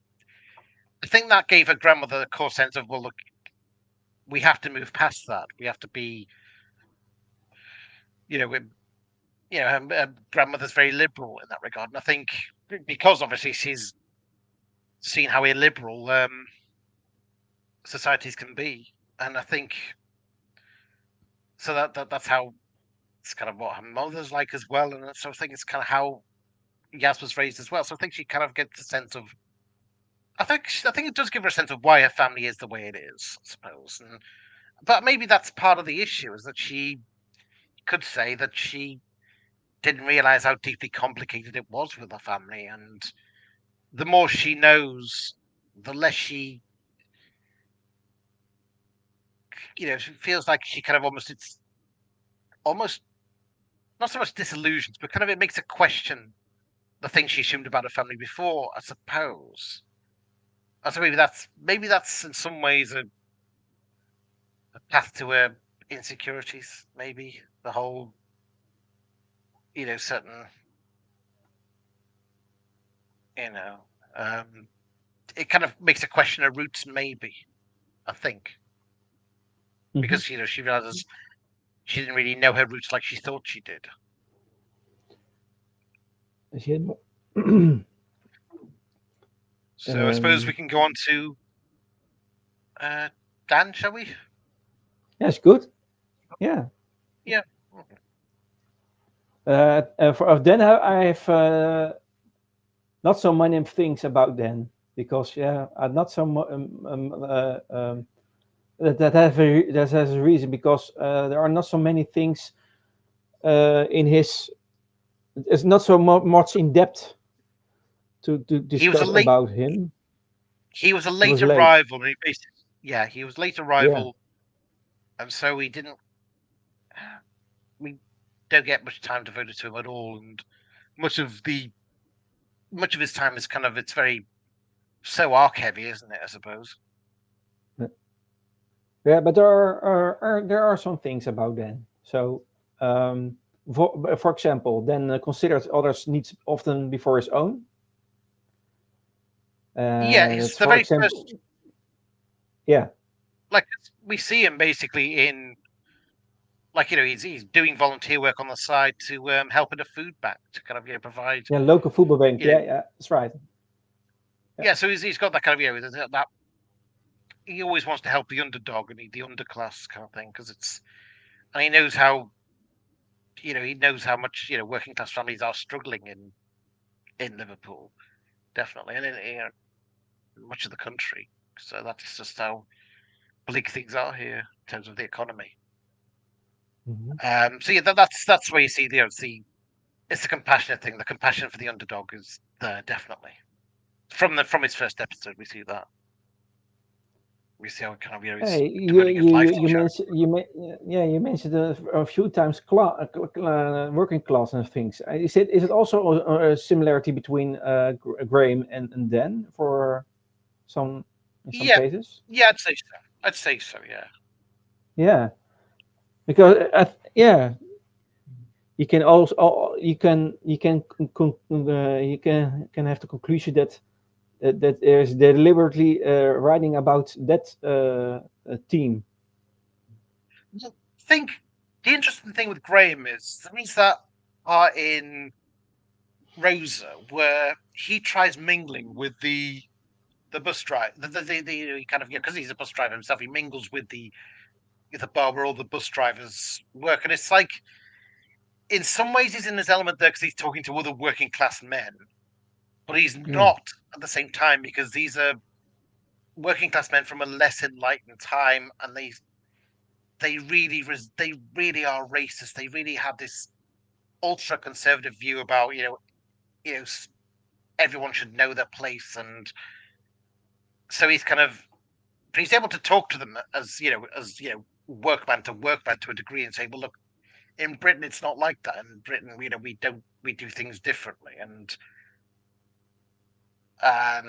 I think that gave her grandmother the core sense of, well, look, we have to move past that. We have to be, you know, her grandmother's very liberal in that regard, and I think because obviously she's seen how illiberal societies can be, and I think so that's how it's kind of what her mother's like as well, and so I think it's kind of how Yas was raised as well. So I think she kind of gets a sense of. I think it does give her a sense of why her family is the way it is, I suppose. But maybe that's part of the issue is that she could say that she didn't realize how deeply complicated it was with her family, and the more she knows, the less she feels like she kind of it's almost not so much disillusions, but kind of it makes her question the things she assumed about her family before, I suppose. And so maybe that's in some ways a path to her insecurities. Maybe the whole certain you know um, it kind of makes her question her roots. Maybe I think Mm-hmm. because she realizes she didn't really know her roots like she thought she did. Is it So I suppose we um, can go on to uh, Dan, shall we? yes, good. Yeah. Yeah. For then I have not so many things about then because yeah, not so that has a reason because there are not so many things in his. It's not so much in depth to He was a discuss late. about him. He was a He was late late. arrival. And yeah, he was late Yeah. arrival, and so we didn't. We don't get much time devoted to him at all, and much of the much of his time is kind of it's very so arc heavy, isn't it? I suppose. Yeah, but there are some things about then. So, for example, then considers others' needs often before his own. Yeah, it's That's the for very example, first. yeah, Like we see him basically in like he's doing volunteer work on the side to help in a food bank to kind of provide yeah, local football bank. you know Yeah, yeah, that's right. Yeah. yeah. So he's got that kind of that he always wants to help the underdog and the underclass kind of thing because it's and he knows how much working class families are struggling in Liverpool definitely and in much of the country. So that's just how bleak things are here in terms of the economy. Mhm. So yeah, that's where you see the it's the compassionate thing. The compassion for the underdog is there definitely from his first episode. We see that. We see how kind of he's Hey, devoting his life to charity. you mentioned a few times working class and things. Is it also a similarity between Graham and Dan for some in some Yeah, cases? yeah, I'd say so. I'd say so. Yeah. Yeah, because yeah, you can have the conclusion that there's deliberately writing about that team. I think the interesting thing with Graham is the things that are in Rosa, where he tries mingling with the bus driver, the kind of because he's a bus driver himself, he mingles with the bar where all the bus drivers work, and it's like in some ways he's in his element there because he's talking to other working class men, but he's Mm, not at the same time because these are working class men from a less enlightened time, and they really are racist. They really have this ultra conservative view about you know everyone should know their place, and so he's kind of but he's able to talk to them as workman to workman to a degree and say, well, look, in Britain it's not like that. In Britain, we do things differently, and I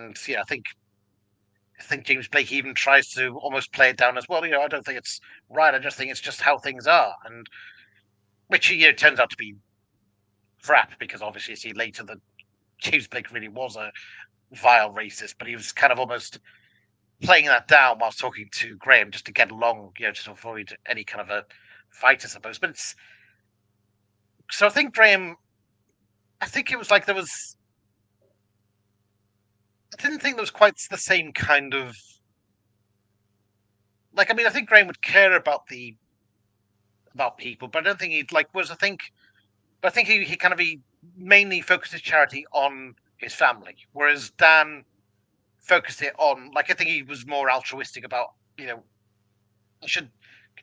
think James Blake even tries to almost play it down as well. I don't think it's right. I just think it's just how things are, and which turns out to be crap because obviously you see later that James Blake really was a vile racist, but he was kind of almost playing that down whilst talking to Graham just to get along, just to avoid any kind of a fight, I suppose. But it's so I think Graham. I think it was like there was. I didn't think there was quite the same kind of like. I mean, I think Graham would care about people, but I don't think he'd like. Was I think, but I think he mainly focused his charity on his family, whereas Dan focused it on like I think he was more altruistic about I should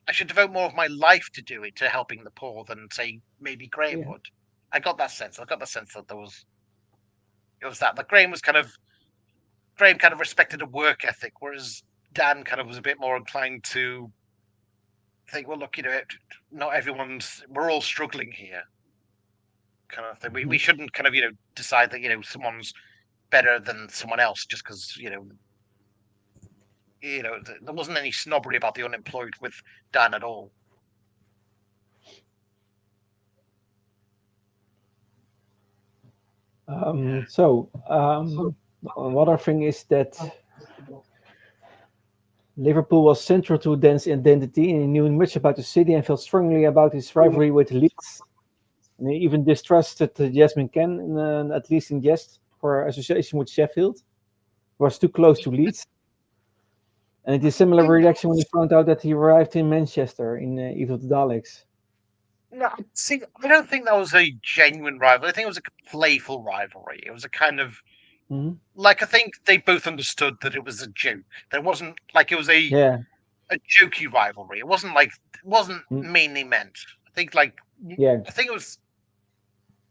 I should devote more of my life to do it to helping the poor than say maybe Graham yeah, would. I got that sense. I got the sense that it was that. Like Graham kind of respected a work ethic, whereas Dan kind of was a bit more inclined to think, well, look, not everyone's we're all struggling here, kind of thing. We mhm, shouldn't kind of decide that someone's better than someone else just because there wasn't any snobbery about the unemployed with Dan at all. another thing is that Liverpool was central to Dan's identity, and he knew much about the city and felt strongly about his rivalry with Leeds. And he even distrusted Jasmine Ken, at least in jest, for association with Sheffield. He was too close to Leeds. And it is similar reaction when he found out that he arrived in Manchester in Evil of the Daleks. No, see, I don't think that was a genuine rivalry. I think it was a playful rivalry. It was a kind of Hmm. like I think they both understood that it was a joke. There wasn't like it was Yeah, a jokey rivalry. It wasn't mm, mainly meant. I think like yeah, I think it was.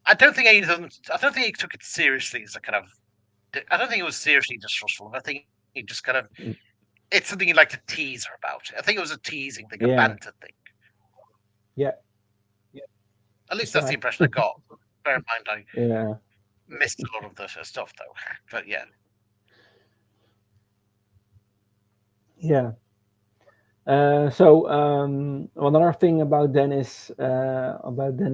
I don't think either of them. I don't think he took it seriously as a kind of. I don't think it was seriously distrustful. I think he just kind of. mm, It's something he liked to tease her about. I think it was a teasing thing, a yeah, banter thing. yeah. At least That's that's the right. impression I got. Bear in mind, I Yeah, missed a lot of the stuff though. But yeah, yeah. Another thing about Dan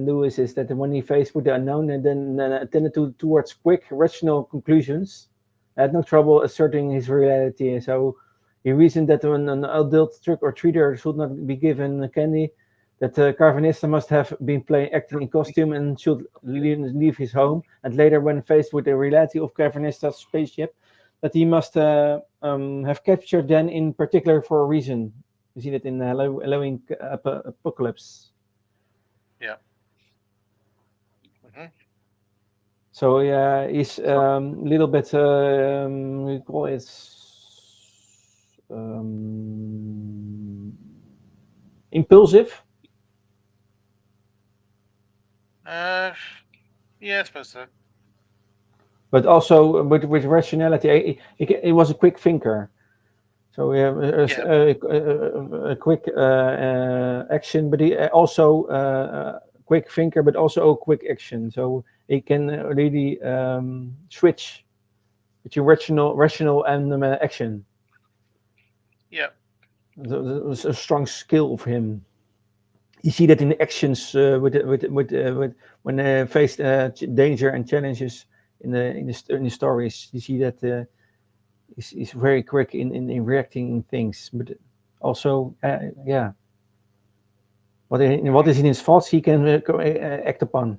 Lewis is that when he faced with the unknown and then tended towards quick, rational conclusions, had no trouble asserting his reality. And so he reasoned that when an adult trick or treater should not be given candy, that Carvanista must have been acting in costume and should leave his home. And later, when faced with the reality of Carvanista's spaceship, that he must have captured Dan in particular for a reason. We see that in Halloween Apocalypse. yeah. Hmm. So yeah, he's a little bit we call it um, impulsive, Uh, yeah, I suppose so. but also with rationality. He was a quick thinker. So we have Yeah, a quick action, but he also quick thinker, but also a quick action. So he can really switch between rational and action. yeah, It was a strong skill of him. You see that in the actions with when faced danger and challenges in the stories. You see that he's very quick in reacting in things, but also yeah, what mhm, is in his thoughts he can act upon.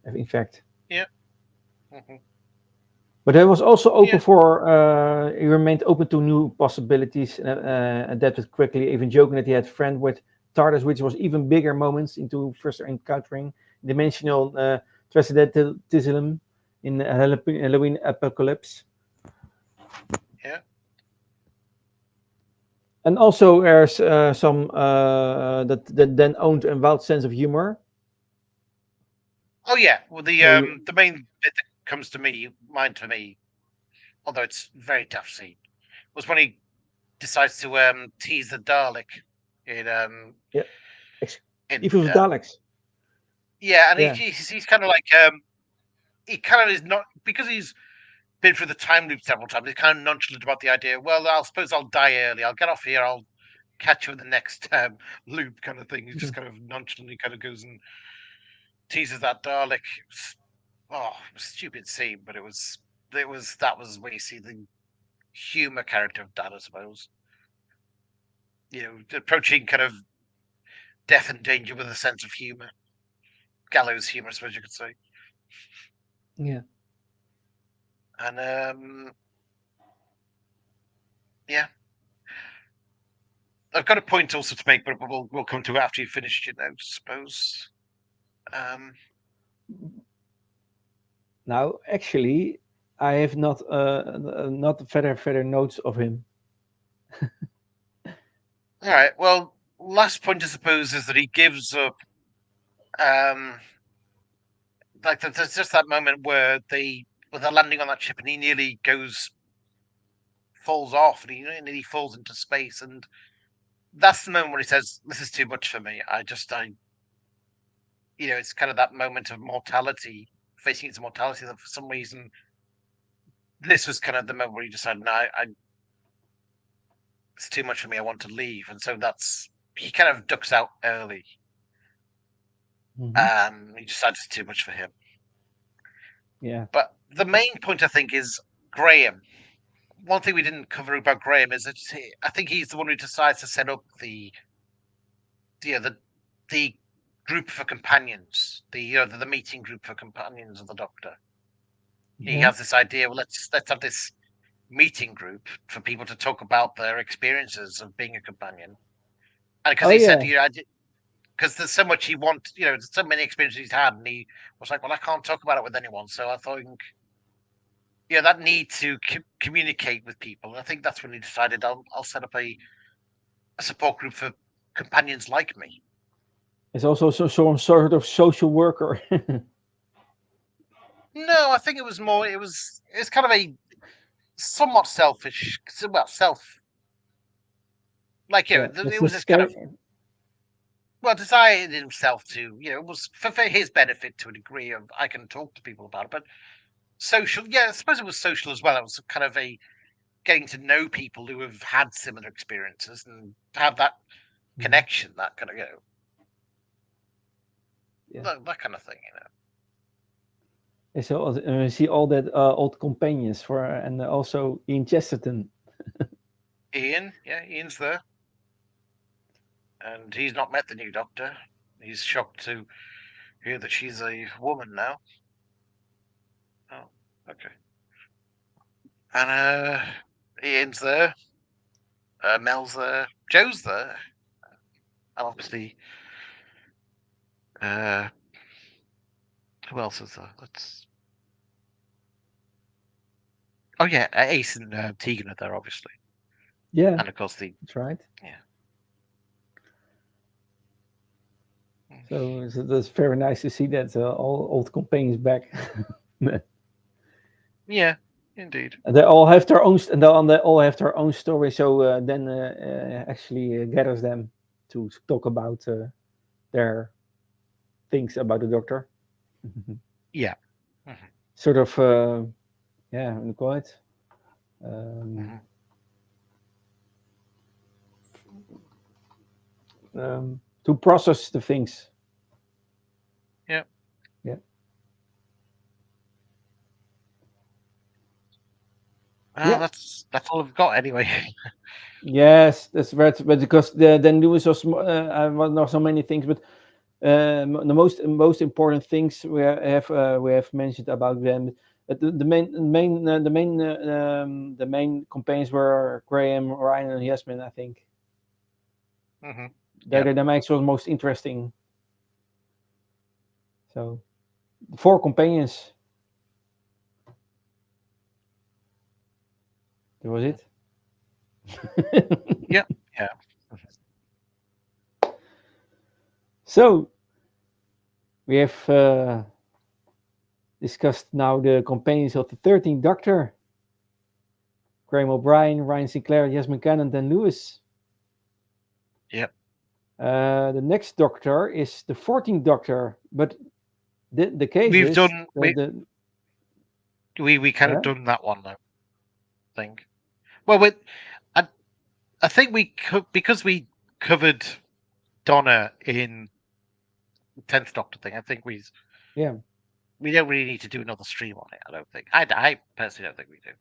In fact. yeah, mhm, But it was also open yeah, for, he remained open to new possibilities, adapted quickly, even joking that he had friend with TARDIS, which was even bigger moments into first encountering dimensional transcendentalism in Halloween Apocalypse. yeah. And also there's some that then owned a wild sense of humor. Oh yeah. Well, So you, the main bit that comes to me, mind for me, although it's very tough scene, was when he decides to tease the Dalek in yeah, ex- in even with Daleks. yeah, and Yeah. he's kind of like he kind of is not because he's been through the time loop several times. He's kind of nonchalant about the idea. Well, I suppose I'll die early. I'll get off here. I'll catch you in the next loop, kind of thing. He just kind of nonchalantly kind of goes and teases that Dalek. Oh, stupid scene, but it was that was where you see the humor character of Dan, I suppose. Approaching kind of death and danger with a sense of humor, gallows humor, I suppose you could say. Yeah. And yeah, I've got a point also to make, but we'll come to it after you've finished your notes, I suppose. Um, Now, actually, I have not further notes of him. all right. Well, last point I suppose is that he gives up. Um, like there's just that moment where they're landing on that ship and he nearly falls off and he nearly falls into space, and that's the moment where he says, "This is too much for me. It's kind of that moment of mortality, facing its mortality. That for some reason, this was kind of the moment where he decided, no, it's too much for me. I want to leave, and so he kind of ducks out early. Hmm. He decides it's too much for him. Yeah. But the main point I think is Graham. One thing we didn't cover about Graham is that I think he's the one who decides to set up the group for companions, the meeting group for companions of the Doctor. He Yeah. has this idea. Well, let's have this meeting group for people to talk about their experiences of being a companion. And because Oh he said, yeah. because there's so much he wants, there's so many experiences he's had, and he was like, well, I can't talk about it with anyone. So I think, that need to communicate with people. And I think that's when he decided I'll set up a support group for companions like me. It's also some sort of social worker. No, I think it was more. It's kind of a somewhat selfish. Well, like Yeah. it That's the was just kind scary. of decided himself to, it was for his benefit to a degree of I can talk to people about it, but social, yeah, I suppose it was social as well. It was kind of a getting to know people who have had similar experiences and have that Mhm. connection, that kind of, Yeah. that kind of thing, And so we see all that old companions for and also Ian Chesterton. Ian, yeah, Ian's there, and he's not met the new Doctor. He's shocked to hear that she's a woman now. Oh, okay. And Ian's there, Mel's there, Joe's there, and obviously, uh, who else is there? Oh yeah, Ace and Tegan are there, obviously, Yeah, and of course that's right. yeah, So that's very nice to see that all old companions back. yeah. Indeed. And they all have their own, they all have their own story. So then actually gathers them to talk about their things about the Doctor. Yeah. Hmm. Sort of, yeah, what do you call it? Um, Hmm. to process the things. Yeah. Yeah. Well, Yeah. that's all I've got anyway. Yes, that's right. But because then Lewis was, well, not so many things, but the most important things we have mentioned about them. The main campaigns were Graham, Ryan, and Yasmin. I think Hmm. they're Yep. the makes was most interesting. So four companions. That was Hmm. it. Yep. Yeah. So we have discussed now the companions of the 13th Doctor: Graham O'Brien, Ryan Sinclair, Yasmin Cannon, and Lewis. Yep. The next Doctor is the 14th Doctor, but the case We've is done the we kind of yeah, done that one though. I think. Well, I I think because we covered Donna in 10th Doctor thing. I think yeah, we don't really need to do another stream on it. I don't think. I personally don't think we do.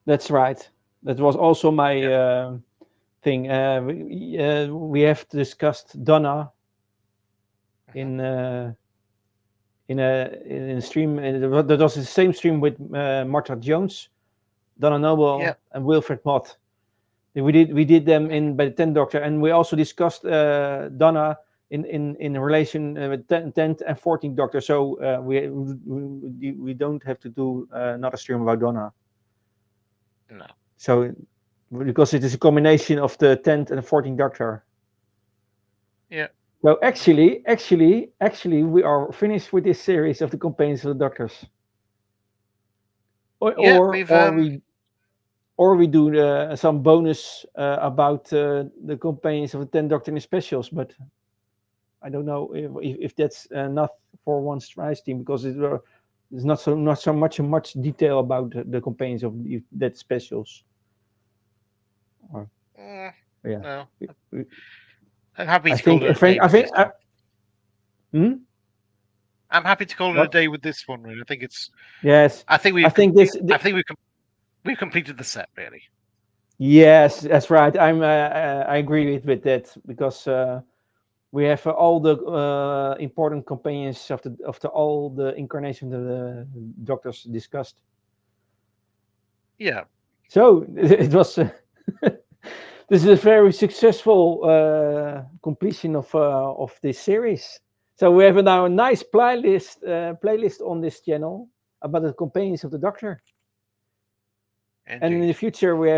that's right. That was also my Yeah. thing. We have discussed Donna Hmm. in in a stream. That was the same stream with Martha Jones, Donna Yeah. Noble, and Wilfred Mott. We did them in by the 10th Doctor, and we also discussed Donna in relation with 10th and 14th Doctor. So we don't have to do another stream about Donna. No. So because it is a combination of the 10th and the 14th Doctor. Yeah. So actually, we are finished with this series of the companions of the Doctors, or Yeah. or, We've or we or we do some bonus about the companions of the 10th Doctor in the specials, but I don't know if that's enough for one Strice team because there's not so much detail about the companions of that specials. Or uh, yeah, no. we- I'm happy I to call think it a day I with think this one. hmm? I'm happy to call it a What? day with this one. Really. I think it's. Yes, I think I think this. I think we've completed the set really. Yes, that's right. I agree with that because we have all the important companions of the all the incarnations of the Doctors discussed. Yeah. So it was. This is a very successful completion of this series. So we have now a nice playlist on this channel about the companions of the Doctor. And in the Indeed. future we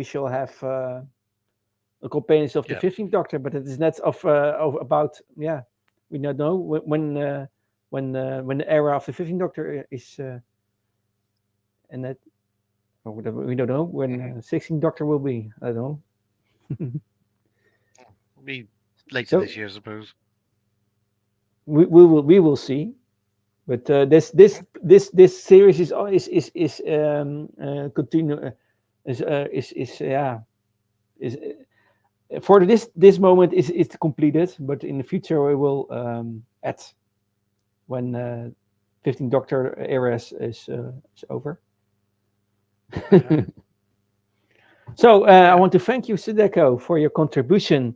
shall have the companions of the Yeah. 15th Doctor, but it is not of about yeah, we don't know when the era of the 15th Doctor is and that or whatever, we don't know when Hmm. 16th Doctor will be. I don't know. Be later So this year, I suppose. we will see. But this Hmm. this this this series is continue is yeah is for this moment is completed. But in the future we will add when 15th Doctor era is over. Uh-huh. So I Yeah. want to thank you, Sideko, for your contribution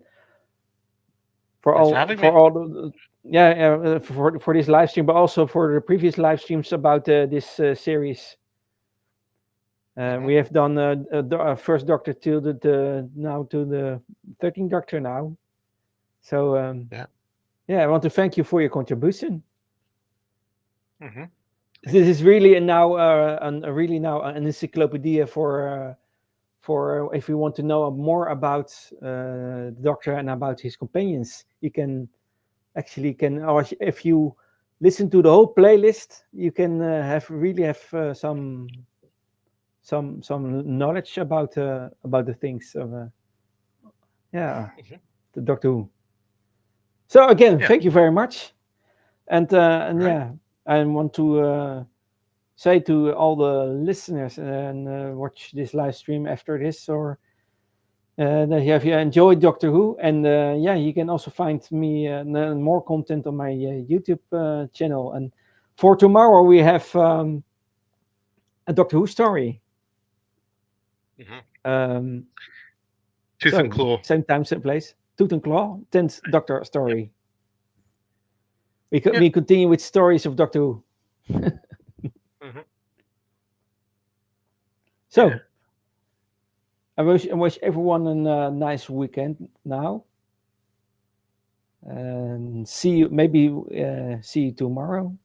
for Thanks for all having for me. all the yeah for this live stream, but also for the previous live streams about this series. Hmm. We have done first Doctor to the now to the 13th Doctor now. So Yeah. yeah, I want to thank you for your contribution. Hmm. Thank This you. is really now really now an encyclopedia for if you want to know more about the Doctor and about his companions. You can actually can or if you listen to the whole playlist, you can have some knowledge about the things of yeah, Mhm. the Doctor Who. So again, Yeah. thank you very much, and Right. yeah, I want to say to all the listeners and watch this live stream after this, or that you have enjoyed Doctor Who, and yeah, you can also find me more content on my YouTube channel. And for tomorrow, we have a Doctor Who story. Hmm. Um, Tooth and so claw. same time, same place. Tooth and Claw, 10th Doctor Yep. story. Yep. We continue with stories of Doctor Who. Hmm. Yeah. So I wish everyone a nice weekend now, and see you maybe see you tomorrow.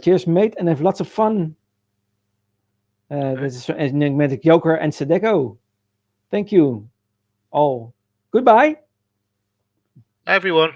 Cheers, mate, and have lots of fun. Okay. This is Enigmatic Joker and Sadeko. Thank you all. Goodbye. Everyone.